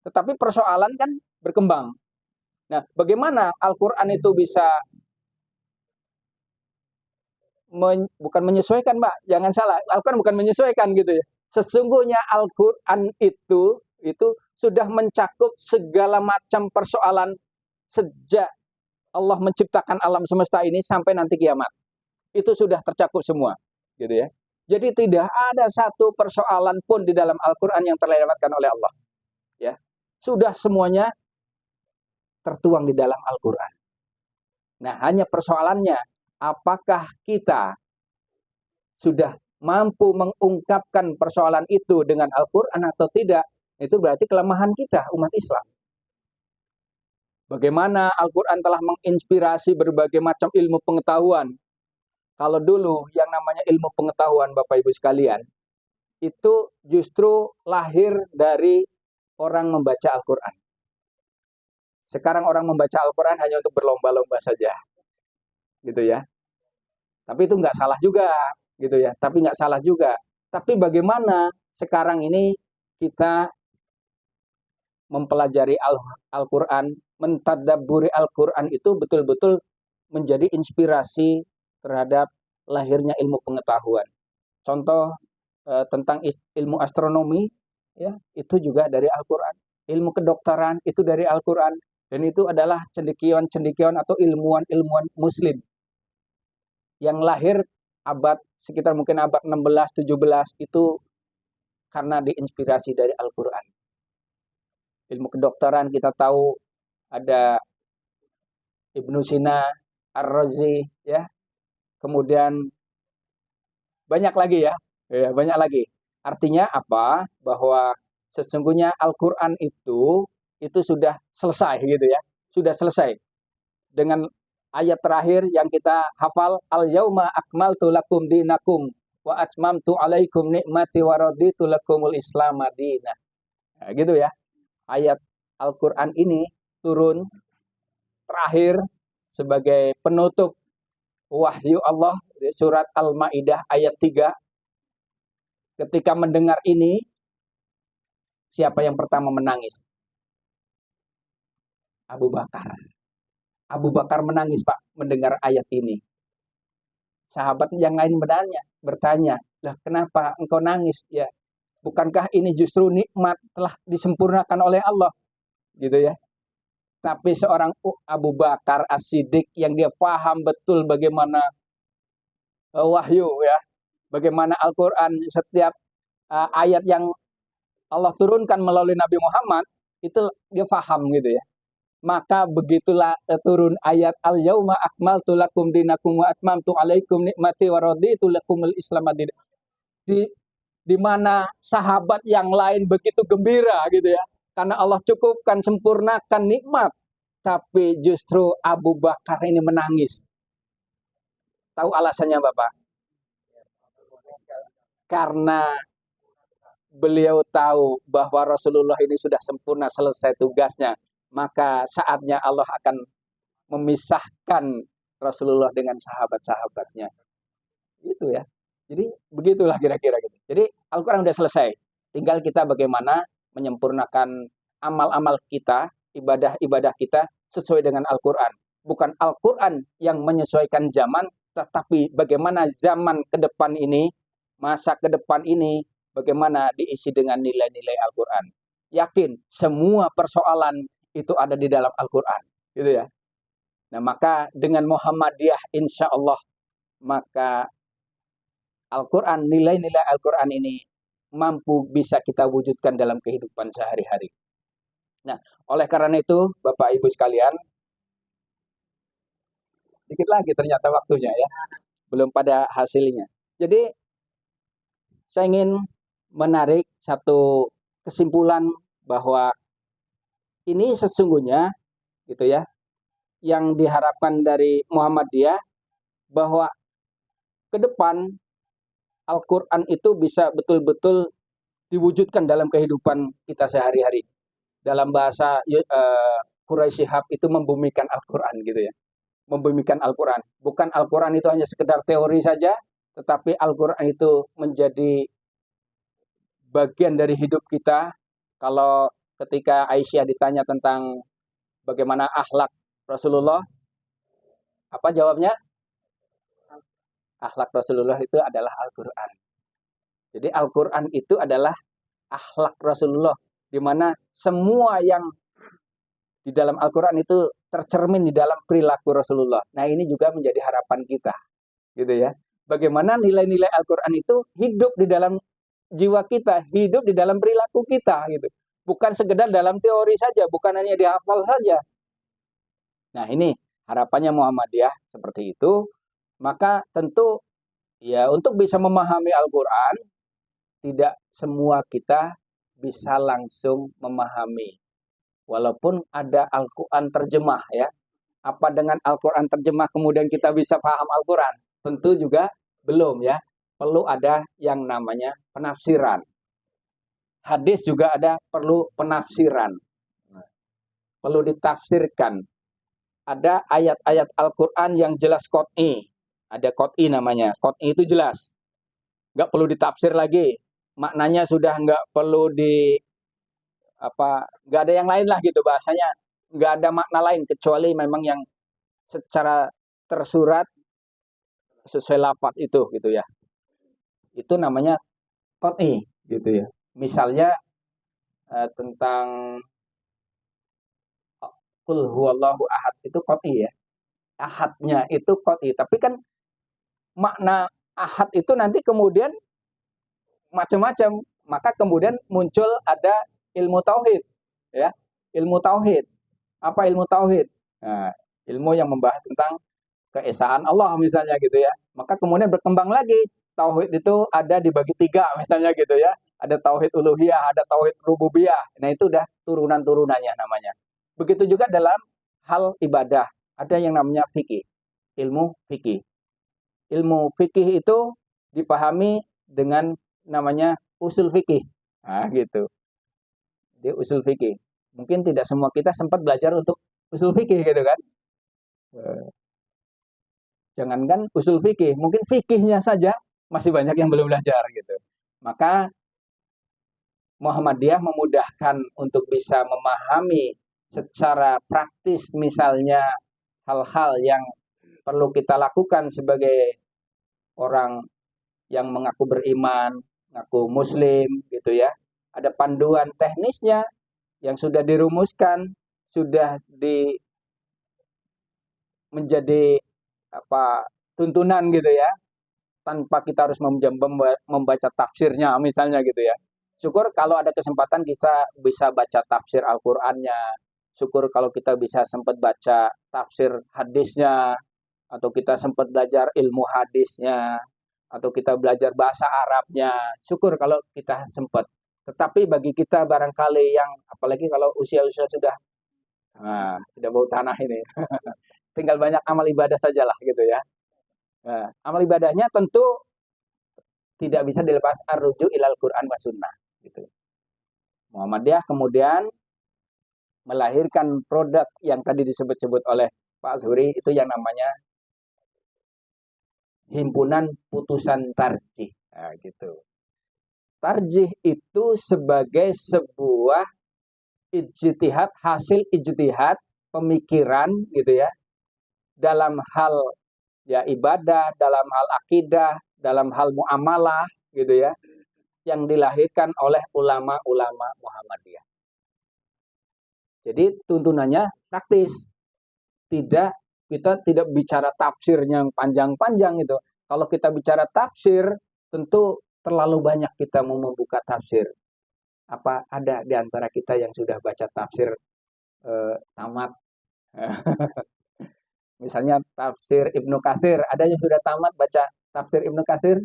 Tetapi persoalan kan berkembang. Nah, bagaimana Al-Quran itu bisa bukan menyesuaikan, Mbak. Jangan salah. Al-Quran bukan menyesuaikan gitu ya. Sesungguhnya Al-Quran itu sudah mencakup segala macam persoalan sejak Allah menciptakan alam semesta ini sampai nanti kiamat. Itu sudah tercakup semua, gitu ya. Jadi tidak ada satu persoalan pun di dalam Al-Quran yang terlewatkan oleh Allah. Ya. Sudah semuanya tertuang di dalam Al-Quran. Nah, hanya persoalannya, apakah kita sudah mampu mengungkapkan persoalan itu dengan Al-Quran atau tidak? Itu berarti kelemahan kita umat Islam. Bagaimana Al-Quran telah menginspirasi berbagai macam ilmu pengetahuan. Kalau dulu yang namanya ilmu pengetahuan, Bapak Ibu sekalian, itu justru lahir dari orang membaca Al-Quran. Sekarang orang membaca Al-Quran hanya untuk berlomba-lomba saja, gitu ya. Tapi itu nggak salah juga, gitu ya. Tapi nggak salah juga. Tapi bagaimana sekarang ini kita mempelajari Al-Quran, mentadabburi Al-Quran itu betul-betul menjadi inspirasi terhadap lahirnya ilmu pengetahuan. Contoh tentang ilmu astronomi, ya itu juga dari Al-Quran. Ilmu kedokteran itu dari Al-Quran. Dan itu adalah cendekiawan-cendekiawan atau ilmuwan-ilmuwan muslim yang lahir sekitar mungkin abad 16-17 itu karena diinspirasi dari Al-Quran. Ilmu kedokteran kita tahu ada Ibnu Sina, Ar-Razi, ya. Kemudian banyak lagi ya, banyak lagi. Artinya apa? Bahwa sesungguhnya Al-Quran itu sudah selesai gitu ya, sudah selesai dengan ayat terakhir yang kita hafal, al-yauma akmaltu lakum dinakum wa atmamtu alaikum nikmati wa raditu lakumul islam madinah. Nah, gitu ya. Ayat Al-Quran ini turun terakhir sebagai penutup wahyu Allah, surat Al-Maidah ayat 3. Ketika mendengar ini, siapa yang pertama menangis? Abu Bakar. Abu Bakar menangis, Pak, mendengar ayat ini. Sahabat yang lain bertanya, lah kenapa engkau nangis? Ya, bukankah ini justru nikmat telah disempurnakan oleh Allah? Gitu ya. Tapi seorang Abu Bakar As-Siddiq yang dia paham betul bagaimana wahyu ya, bagaimana Al-Quran setiap ayat yang Allah turunkan melalui Nabi Muhammad itu dia paham gitu ya. Maka begitulah turun ayat al-yauma akmaltu lakum dinakum wa atmamtu alaikum nikmati wa raditu lakumul islam madinah. Di mana sahabat yang lain begitu gembira gitu ya. Karena Allah cukupkan, sempurnakan nikmat. Tapi justru Abu Bakar ini menangis. Tahu alasannya Bapak? Karena beliau tahu bahwa Rasulullah ini sudah sempurna selesai tugasnya. Maka saatnya Allah akan memisahkan Rasulullah dengan sahabat-sahabatnya. Gitu ya. Jadi begitulah kira-kira gitu. Jadi Al-Quran sudah selesai. Tinggal kita bagaimana menyempurnakan amal-amal kita, ibadah-ibadah kita sesuai dengan Al-Quran. Bukan Al-Quran yang menyesuaikan zaman, tetapi bagaimana zaman ke depan ini, masa ke depan ini, bagaimana diisi dengan nilai-nilai Al-Quran. Yakin semua persoalan itu ada di dalam Al-Quran. Gitu ya. Nah, maka dengan Muhammadiyah insya Allah, maka Al-Quran, nilai-nilai Al-Quran ini mampu bisa kita wujudkan dalam kehidupan sehari-hari. Nah, oleh karena itu, Bapak Ibu sekalian, dikit lagi ternyata waktunya ya, belum pada hasilnya. Jadi, saya ingin menarik satu kesimpulan bahwa ini sesungguhnya, gitu ya, yang diharapkan dari Muhammadiyah bahwa ke depan Al-Quran itu bisa betul-betul diwujudkan dalam kehidupan kita sehari-hari. Dalam bahasa Quraisy Shihab itu membumikan Al-Quran gitu ya. Membumikan Al-Quran. Bukan Al-Quran itu hanya sekedar teori saja, tetapi Al-Quran itu menjadi bagian dari hidup kita. Kalau ketika Aisyah ditanya tentang bagaimana akhlak Rasulullah, apa jawabnya? Akhlak Rasulullah itu adalah Al-Quran. Jadi Al-Quran itu adalah akhlak Rasulullah, di mana semua yang di dalam Al-Quran itu tercermin di dalam perilaku Rasulullah. Nah, ini juga menjadi harapan kita, gitu ya. Bagaimana nilai-nilai Al-Quran itu hidup di dalam jiwa kita, hidup di dalam perilaku kita, gitu. Bukan sekedar dalam teori saja, bukan hanya dihafal saja. Nah, ini harapannya Muhammadiyah seperti itu. Maka tentu ya untuk bisa memahami Al-Quran, tidak semua kita bisa langsung memahami. Walaupun ada Al-Quran terjemah ya. Apa dengan Al-Quran terjemah kemudian kita bisa paham Al-Quran? Tentu juga belum ya. Perlu ada yang namanya penafsiran. Hadis juga ada perlu penafsiran. Perlu ditafsirkan. Ada ayat-ayat Al-Quran yang jelas qot'i. Ada qot'i namanya. Qot'i itu jelas. Nggak perlu ditafsir lagi. Maknanya sudah nggak perlu nggak ada yang lain lah gitu bahasanya. Nggak ada makna lain kecuali memang yang secara tersurat sesuai lafaz itu gitu ya. Itu namanya qot'i gitu ya. Misalnya tentang Qul huwallahu ahad itu qot'i ya. Ahadnya itu qot'i. Tapi kan makna ahad itu nanti kemudian macam-macam. Maka kemudian muncul ada ilmu tauhid ya. Ilmu tauhid. Apa ilmu tauhid? Nah, ilmu yang membahas tentang keesaan Allah misalnya gitu ya. Maka kemudian berkembang lagi. Tauhid itu ada dibagi 3 misalnya gitu ya. Ada tauhid uluhiyah, ada tauhid rububiyah. Nah itu udah turunan-turunannya namanya. Begitu juga dalam hal ibadah. Ada yang namanya fikih. Ilmu fikih. Ilmu fikih itu dipahami dengan namanya usul fikih. Nah gitu. Dia usul fikih. Mungkin tidak semua kita sempat belajar untuk usul fikih gitu kan. Jangankan usul fikih, mungkin fikihnya saja masih banyak yang belum belajar gitu. Maka Muhammadiyah memudahkan untuk bisa memahami secara praktis misalnya hal-hal yang perlu kita lakukan sebagai orang yang mengaku beriman, mengaku muslim gitu ya. Ada panduan teknisnya yang sudah dirumuskan, sudah menjadi tuntunan gitu ya, tanpa kita harus membaca tafsirnya misalnya gitu ya. Syukur kalau ada kesempatan kita bisa baca tafsir Al-Qur'annya. Syukur kalau kita bisa sempat baca tafsir hadisnya, atau kita sempat belajar ilmu hadisnya, atau kita belajar bahasa Arabnya. Syukur kalau kita sempat. Tetapi bagi kita barangkali yang apalagi kalau usia-usia sudah bau tanah ini, tinggal banyak amal ibadah sajalah gitu ya. Nah, amal ibadahnya tentu tidak bisa dilepas arruju ilal Quran wa sunnah gitu. Muhammadiyah kemudian melahirkan produk yang tadi disebut-sebut oleh Pak Zuhri itu yang namanya himpunan putusan tarjih. Nah, gitu. Tarjih itu sebagai sebuah ijtihad, hasil ijtihad pemikiran gitu ya. Dalam hal ya ibadah, dalam hal akidah, dalam hal muamalah gitu ya. Yang dilahirkan oleh ulama-ulama Muhammadiyah. Jadi tuntunannya praktis. Kita tidak bicara tafsirnya yang panjang-panjang gitu. Kalau kita bicara tafsir, tentu terlalu banyak kita mau membuka tafsir. Apa ada di antara kita yang sudah baca tafsir tamat? Misalnya tafsir Ibnu Katsir, ada yang sudah tamat baca tafsir Ibnu Katsir?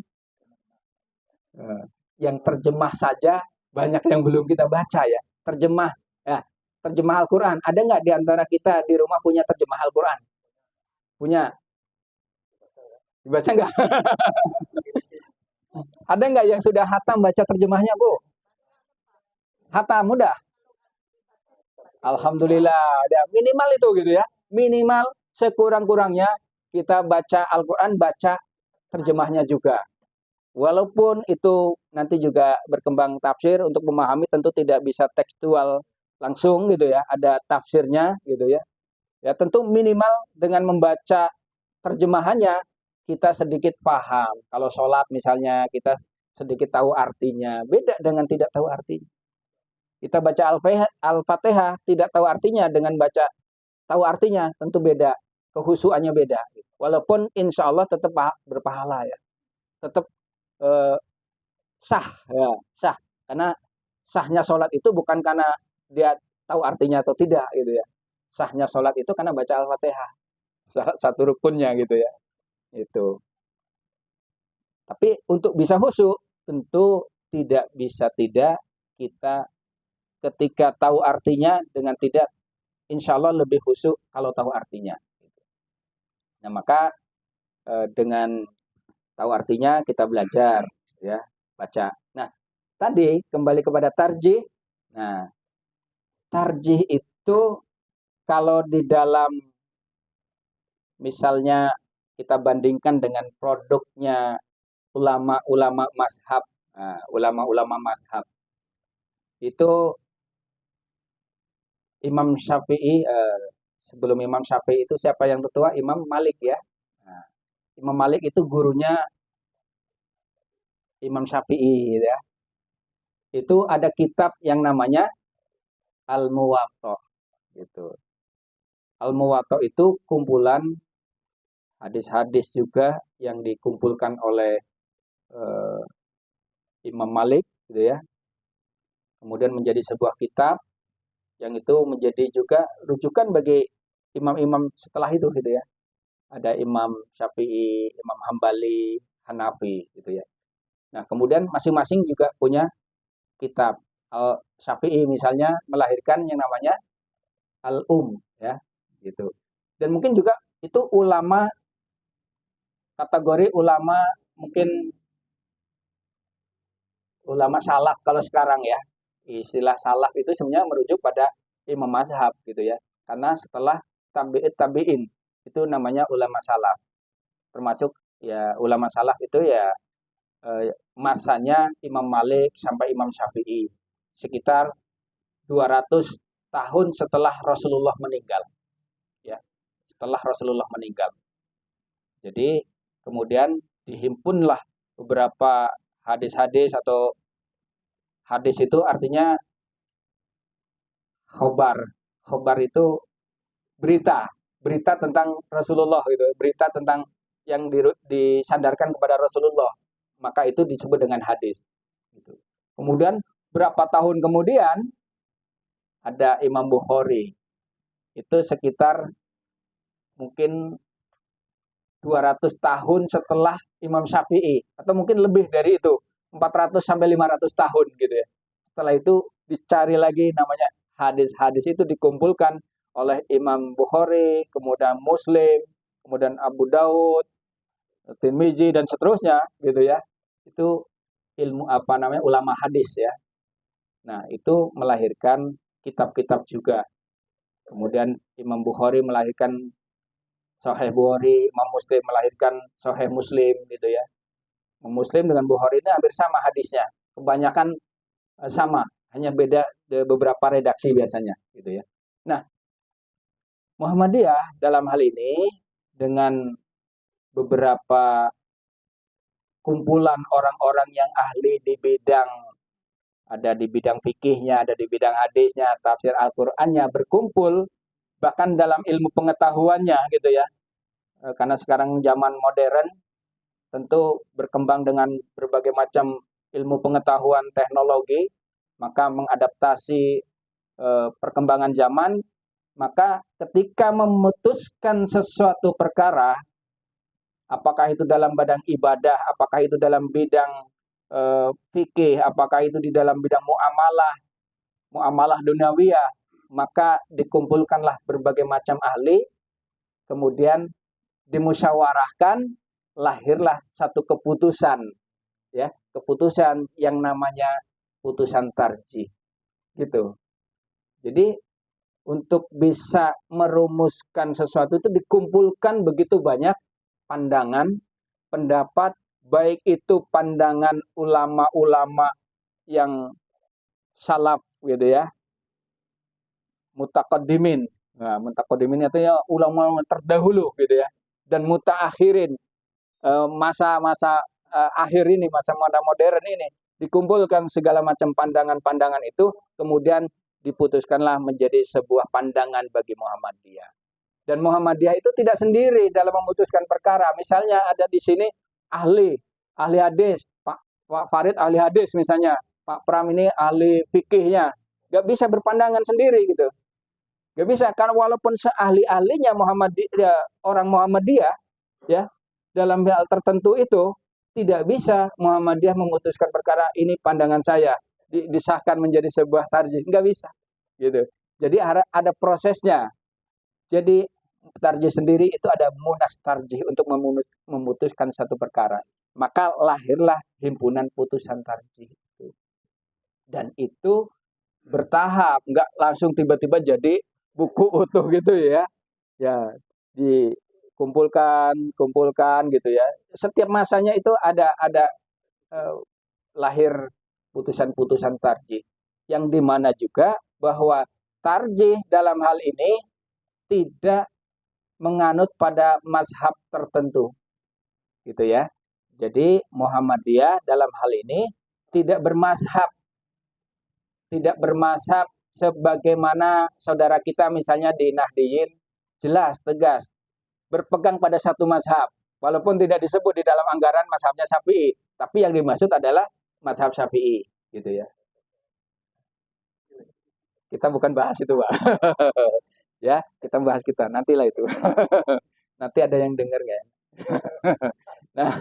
Yang terjemah saja banyak yang belum kita baca ya. Terjemah Al-Quran. Ada nggak di antara kita di rumah punya terjemah Al-Quran? Punya? Dibaca nggak? Ada nggak yang sudah hatam baca terjemahnya, Bu? Hatam, mudah? Alhamdulillah. Ada minimal itu gitu ya. Minimal sekurang-kurangnya kita baca Al-Quran, baca terjemahnya juga. Walaupun itu nanti juga berkembang tafsir untuk memahami tentu tidak bisa tekstual langsung gitu ya. Ada tafsirnya gitu ya. Ya tentu minimal dengan membaca terjemahannya kita sedikit paham. Kalau sholat misalnya kita sedikit tahu artinya. Beda dengan tidak tahu artinya. Kita baca Al-Fatihah tidak tahu artinya dengan baca tahu artinya tentu beda. Kehusuannya beda. Walaupun insya Allah tetap berpahala ya. Tetap sah ya, sah. Karena sahnya sholat itu bukan karena dia tahu artinya atau tidak gitu ya. Sahnya sholat itu karena baca Al-Fatihah. Satu rukunnya gitu ya. Itu. Tapi untuk bisa khusyuk tentu tidak bisa tidak kita ketika tahu artinya dengan tidak, insya Allah lebih khusyuk kalau tahu artinya. Nah, maka dengan tahu artinya kita belajar, ya, baca. Nah, tadi kembali kepada tarjih. Nah, tarjih itu kalau di dalam misalnya kita bandingkan dengan produknya ulama-ulama mazhab, ulama-ulama mazhab itu Imam Syafi'i, sebelum Imam Syafi'i itu siapa yang tertua? Imam Malik, ya. Nah, Imam Malik itu gurunya Imam Syafi'i, ya. Itu ada kitab yang namanya Al-Muwatta, gitu. Al-Muwatta itu kumpulan hadis-hadis juga yang dikumpulkan oleh Imam Malik, gitu ya. Kemudian menjadi sebuah kitab yang itu menjadi juga rujukan bagi imam-imam setelah itu, gitu ya. Ada Imam Syafi'i, Imam Hambali, Hanafi, gitu ya. Nah, kemudian masing-masing juga punya kitab. Syafi'i misalnya melahirkan yang namanya Al-Um, ya, gitu. Dan mungkin juga itu ulama, kategori ulama, mungkin ulama salaf kalau sekarang, ya. Istilah salaf itu sebenarnya merujuk pada imam mazhab, gitu ya. Karena setelah tabi'in itu namanya ulama salaf. Termasuk ya ulama salaf itu ya masanya Imam Malik sampai Imam Syafi'i, sekitar 200 tahun setelah Rasulullah meninggal, ya, setelah Rasulullah meninggal. Jadi kemudian dihimpunlah beberapa hadis-hadis, atau hadis itu artinya khobar. Khobar itu berita, berita tentang Rasulullah, gitu, berita tentang yang disandarkan kepada Rasulullah, maka itu disebut dengan hadis, gitu. Kemudian berapa tahun kemudian ada Imam Bukhari, itu sekitar mungkin 200 tahun setelah Imam Syafi'i, atau mungkin lebih dari itu, 400 sampai 500 tahun, gitu ya. Setelah itu dicari lagi namanya hadis-hadis, itu dikumpulkan oleh Imam Bukhari, kemudian Muslim, kemudian Abu Daud, Tirmizi, dan seterusnya, gitu ya. Itu ilmu ulama hadis, ya. Nah, itu melahirkan kitab-kitab juga. Kemudian Imam Bukhari melahirkan Sahih Bukhari, Imam Muslim melahirkan Sahih Muslim, gitu ya. Imam Muslim dengan Bukhari itu hampir sama hadisnya, kebanyakan sama, hanya beda beberapa redaksi biasanya, gitu ya. Nah, Muhammadiyah dalam hal ini dengan beberapa kumpulan orang-orang yang ahli di bidang, ada di bidang fikihnya, ada di bidang hadisnya, tafsir Al-Qur'annya, berkumpul bahkan dalam ilmu pengetahuannya, gitu ya. Karena sekarang zaman modern tentu berkembang dengan berbagai macam ilmu pengetahuan teknologi, maka mengadaptasi perkembangan zaman, maka ketika memutuskan sesuatu perkara, apakah itu dalam bidang ibadah, apakah itu dalam bidang fikih, apakah itu di dalam bidang muamalah duniawiyah, maka dikumpulkanlah berbagai macam ahli, kemudian dimusyawarahkan, lahirlah satu keputusan, ya, keputusan yang namanya putusan tarjih, gitu. Jadi untuk bisa merumuskan sesuatu itu dikumpulkan begitu banyak pandangan, pendapat, baik itu pandangan ulama-ulama yang salaf, gitu ya, mutaqaddimin. Nah, mutaqaddimin itu ya ulama terdahulu, gitu ya, dan mutaakhirin, masa-masa akhir ini, masa modern ini, dikumpulkan segala macam pandangan-pandangan itu, kemudian diputuskanlah menjadi sebuah pandangan bagi Muhammadiyah. Dan Muhammadiyah itu tidak sendiri dalam memutuskan perkara. Misalnya ada di sini ahli hadis, Pak Farid ahli hadis misalnya, Pak Pram ini ahli fikihnya, gak bisa berpandangan sendiri, gitu. Gak bisa, karena walaupun seahli-ahlinya orang Muhammadiyah, ya, dalam hal tertentu itu tidak bisa Muhammadiyah memutuskan perkara ini pandangan saya, disahkan menjadi sebuah tarjih, nggak bisa gitu. Jadi ada prosesnya. Jadi tarjih sendiri itu ada munas tarjih untuk memutuskan satu perkara. Maka lahirlah himpunan putusan tarjih itu. Dan itu bertahap, nggak langsung tiba-tiba jadi buku utuh gitu ya. Ya, kumpulkan gitu ya. Setiap masanya itu ada lahir putusan-putusan tarjih, yang dimana juga bahwa tarjih dalam hal ini tidak menganut pada mazhab tertentu gitu ya. Jadi Muhammadiyah dalam hal ini tidak bermazhab sebagaimana saudara kita misalnya di Nahdiyin, jelas tegas berpegang pada satu mazhab, walaupun tidak disebut di dalam anggaran mazhabnya Syafi'i, tapi yang dimaksud adalah mazhab Syafi'i gitu ya. Kita bukan bahas itu, Pak. Ya, kita bahas kita nantilah itu. Nanti ada yang dengar nggak ya? Nah,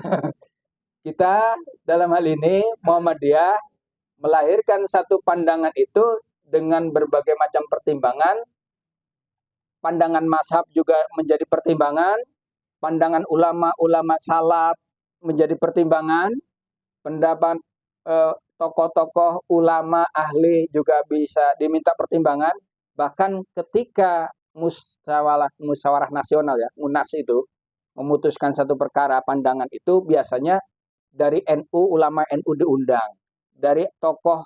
kita dalam hal ini Muhammadiyah melahirkan satu pandangan itu dengan berbagai macam pertimbangan. Pandangan mazhab juga menjadi pertimbangan, pandangan ulama-ulama salaf menjadi pertimbangan, pendapat tokoh-tokoh ulama ahli juga bisa diminta pertimbangan. Bahkan ketika musyawarah nasional ya, MUNAS itu memutuskan satu perkara pandangan itu biasanya dari NU, ulama NU diundang, dari tokoh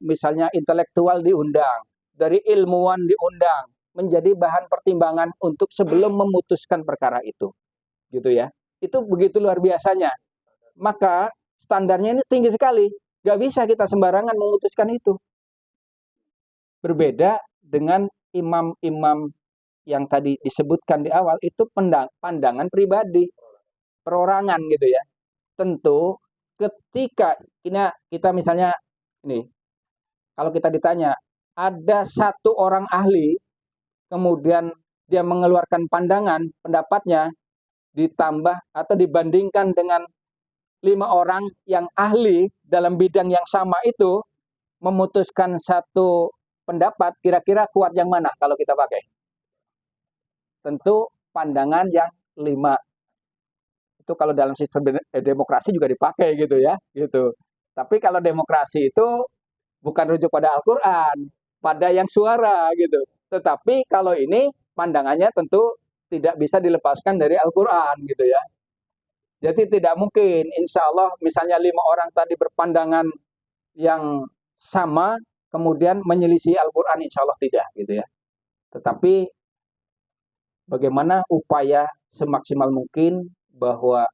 misalnya intelektual diundang, dari ilmuwan diundang, menjadi bahan pertimbangan untuk sebelum memutuskan perkara itu, gitu ya. Itu begitu luar biasanya. Maka standarnya ini tinggi sekali, nggak bisa kita sembarangan memutuskan itu. Berbeda dengan imam-imam yang tadi disebutkan di awal, itu pandangan pribadi, perorangan gitu ya. Tentu ketika kita misalnya ini, kalau kita ditanya ada satu orang ahli, kemudian dia mengeluarkan pandangan, pendapatnya ditambah atau dibandingkan dengan 5 orang yang ahli dalam bidang yang sama itu, memutuskan satu pendapat, kira-kira kuat yang mana kalau kita pakai? Tentu pandangan yang 5. Itu kalau dalam sistem demokrasi juga dipakai gitu ya, gitu. Tapi kalau demokrasi itu bukan rujuk pada Al-Quran, pada yang suara gitu. Tetapi kalau ini pandangannya tentu tidak bisa dilepaskan dari Al-Quran gitu ya. Jadi tidak mungkin, insya Allah misalnya 5 orang tadi berpandangan yang sama, kemudian menyelisih Al-Quran, insya Allah tidak gitu ya. Tetapi bagaimana upaya semaksimal mungkin bahwa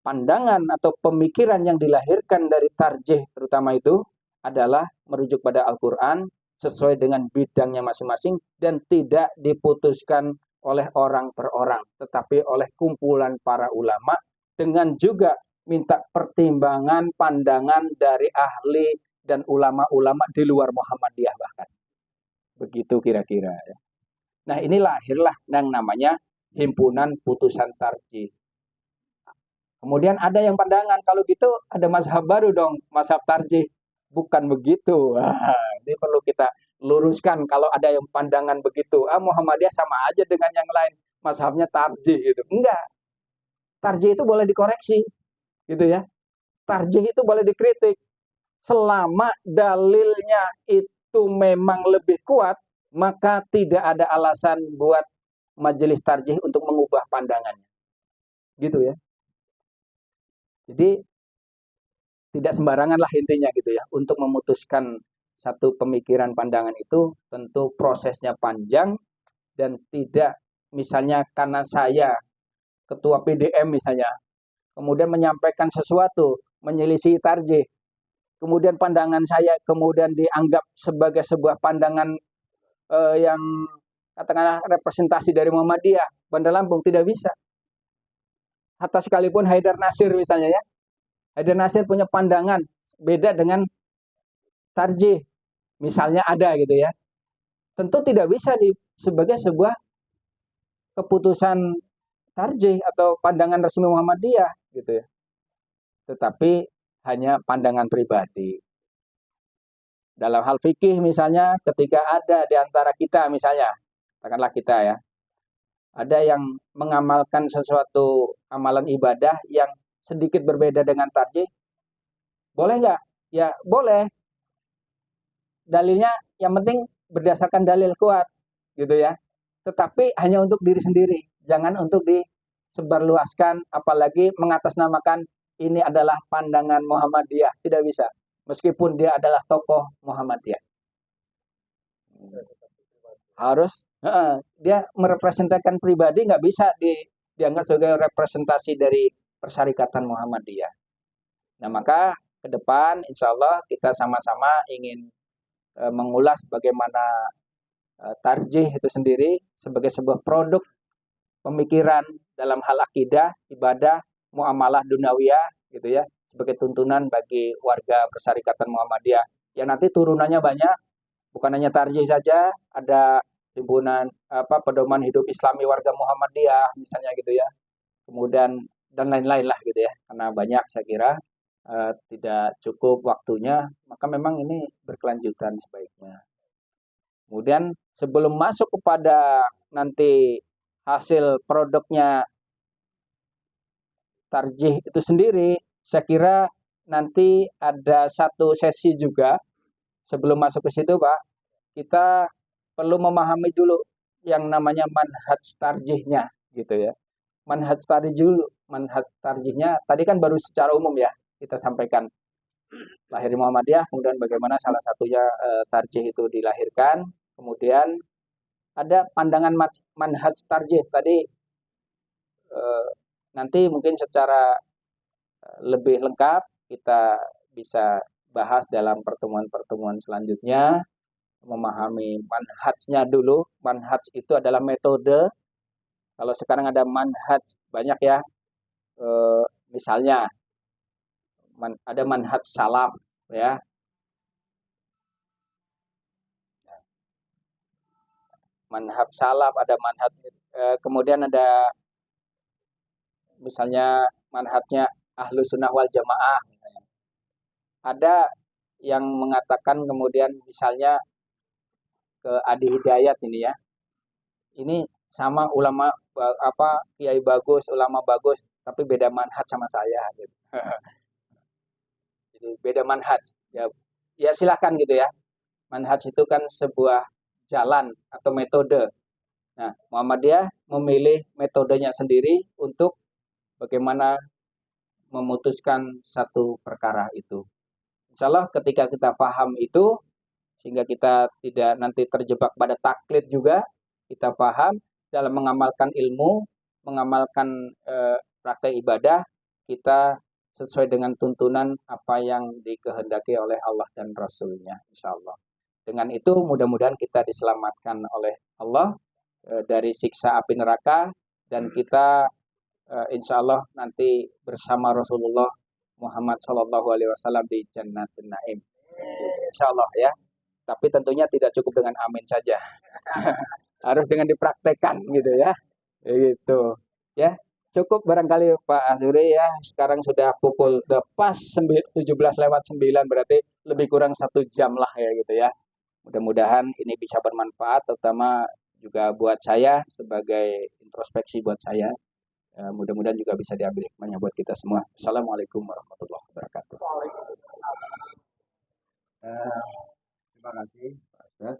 pandangan atau pemikiran yang dilahirkan dari tarjih terutama itu adalah merujuk pada Al-Quran sesuai dengan bidangnya masing-masing dan tidak diputuskan oleh orang per orang, tetapi oleh kumpulan para ulama dengan juga minta pertimbangan pandangan dari ahli dan ulama-ulama di luar Muhammadiyah bahkan. Begitu kira-kira. Nah, ini lahirlah yang namanya himpunan putusan tarjih. Kemudian ada yang pandangan, kalau gitu ada mazhab baru dong, mazhab tarjih. Bukan begitu. Ini perlu kita luruskan kalau ada yang pandangan begitu. Muhammadiyah sama aja dengan yang lain, mazhabnya tarjih gitu. Enggak. Tarjih itu boleh dikoreksi. Gitu ya. Tarjih itu boleh dikritik. Selama dalilnya itu memang lebih kuat, maka tidak ada alasan buat majelis tarjih untuk mengubah pandangannya. Gitu ya. Jadi tidak sembarangan lah intinya gitu ya. Untuk memutuskan satu pemikiran pandangan itu tentu prosesnya panjang dan tidak misalnya karena saya ketua PDM misalnya, kemudian menyampaikan sesuatu, menyelisih tarjih, kemudian pandangan saya kemudian dianggap sebagai sebuah pandangan yang katakanlah representasi dari Muhammadiyah, Bandar Lampung, tidak bisa. Hatta sekalipun Haidar Nasir misalnya ya, Haidar Nasir punya pandangan beda dengan tarjih, misalnya ada gitu ya. Tentu tidak bisa sebagai sebuah keputusan tarjih atau pandangan resmi Muhammadiyah gitu ya. Tetapi hanya pandangan pribadi. Dalam hal fikih misalnya, ketika ada di antara kita misalnya, katakanlah kita ya, ada yang mengamalkan sesuatu amalan ibadah yang sedikit berbeda dengan tarjih, boleh nggak? Ya boleh. Dalilnya yang penting berdasarkan dalil kuat, gitu ya. Tetapi hanya untuk diri sendiri, jangan untuk disebarluaskan, apalagi mengatasnamakan ini adalah pandangan Muhammadiyah, tidak bisa. Meskipun dia adalah tokoh Muhammadiyah, harus dia merepresentasikan pribadi, nggak bisa dianggap sebagai representasi dari Persyarikatan Muhammadiyah. Nah maka ke depan insya Allah kita sama-sama ingin mengulas bagaimana tarjih itu sendiri sebagai sebuah produk pemikiran dalam hal akidah, ibadah, muamalah duniawiyah gitu ya, sebagai tuntunan bagi warga Persyarikatan Muhammadiyah. Yang nanti turunannya banyak, bukan hanya tarjih saja, ada himpunan pedoman hidup Islami warga Muhammadiyah misalnya gitu ya. Kemudian dan lain-lain lah gitu ya. Karena banyak saya kira tidak cukup waktunya, maka memang ini berkelanjutan sebaiknya. Kemudian sebelum masuk kepada nanti hasil produknya tarjih itu sendiri, saya kira nanti ada satu sesi juga sebelum masuk ke situ Pak, kita perlu memahami dulu yang namanya manhaj tarjihnya gitu ya. Manhaj tarjihnya tadi kan baru secara umum ya kita sampaikan lahir Muhammadiyah, kemudian bagaimana salah satunya tarjih itu dilahirkan, kemudian ada pandangan manhaj tarjih tadi nanti mungkin secara lebih lengkap kita bisa bahas dalam pertemuan-pertemuan selanjutnya, memahami manhajnya dulu. Manhaj itu adalah metode. Kalau sekarang ada manhaj banyak ya, misalnya ada manhaj salaf ya. Manhaj salaf, ada manhaj kemudian ada misalnya manhajnya Ahlus Sunnah wal Jamaah. Ada yang mengatakan kemudian misalnya ke Adi Hidayat ini ya. Ini sama ulama kiai bagus, ulama bagus, tapi beda manhaj sama saya gitu. Jadi beda manhaj. Ya silakan gitu ya. Manhaj itu kan sebuah jalan atau metode. Nah, Muhammadiyah memilih metodenya sendiri untuk bagaimana memutuskan satu perkara itu. Insya Allah ketika kita paham itu, sehingga kita tidak nanti terjebak pada taklid juga, kita paham dalam mengamalkan ilmu, mengamalkan praktek ibadah, kita sesuai dengan tuntunan apa yang dikehendaki oleh Allah dan Rasul-Nya, insya Allah. Dengan itu mudah-mudahan kita diselamatkan oleh Allah dari siksa api neraka, dan kita insya Allah nanti bersama Rasulullah Muhammad SAW di Jannatin Naim. Insya Allah ya. Tapi tentunya tidak cukup dengan amin saja. Harus dengan dipraktekkan gitu ya. Gitu. Ya. Cukup barangkali Pak Azuri ya. Sekarang sudah pukul pas 17:09, berarti lebih kurang 1 jam lah ya gitu ya. Mudah-mudahan ini bisa bermanfaat, terutama juga buat saya sebagai introspeksi buat saya. Mudah-mudahan juga bisa diambil hikmahnya buat kita semua. Assalamualaikum warahmatullahi wabarakatuh. Terima kasih Pak Ustaz.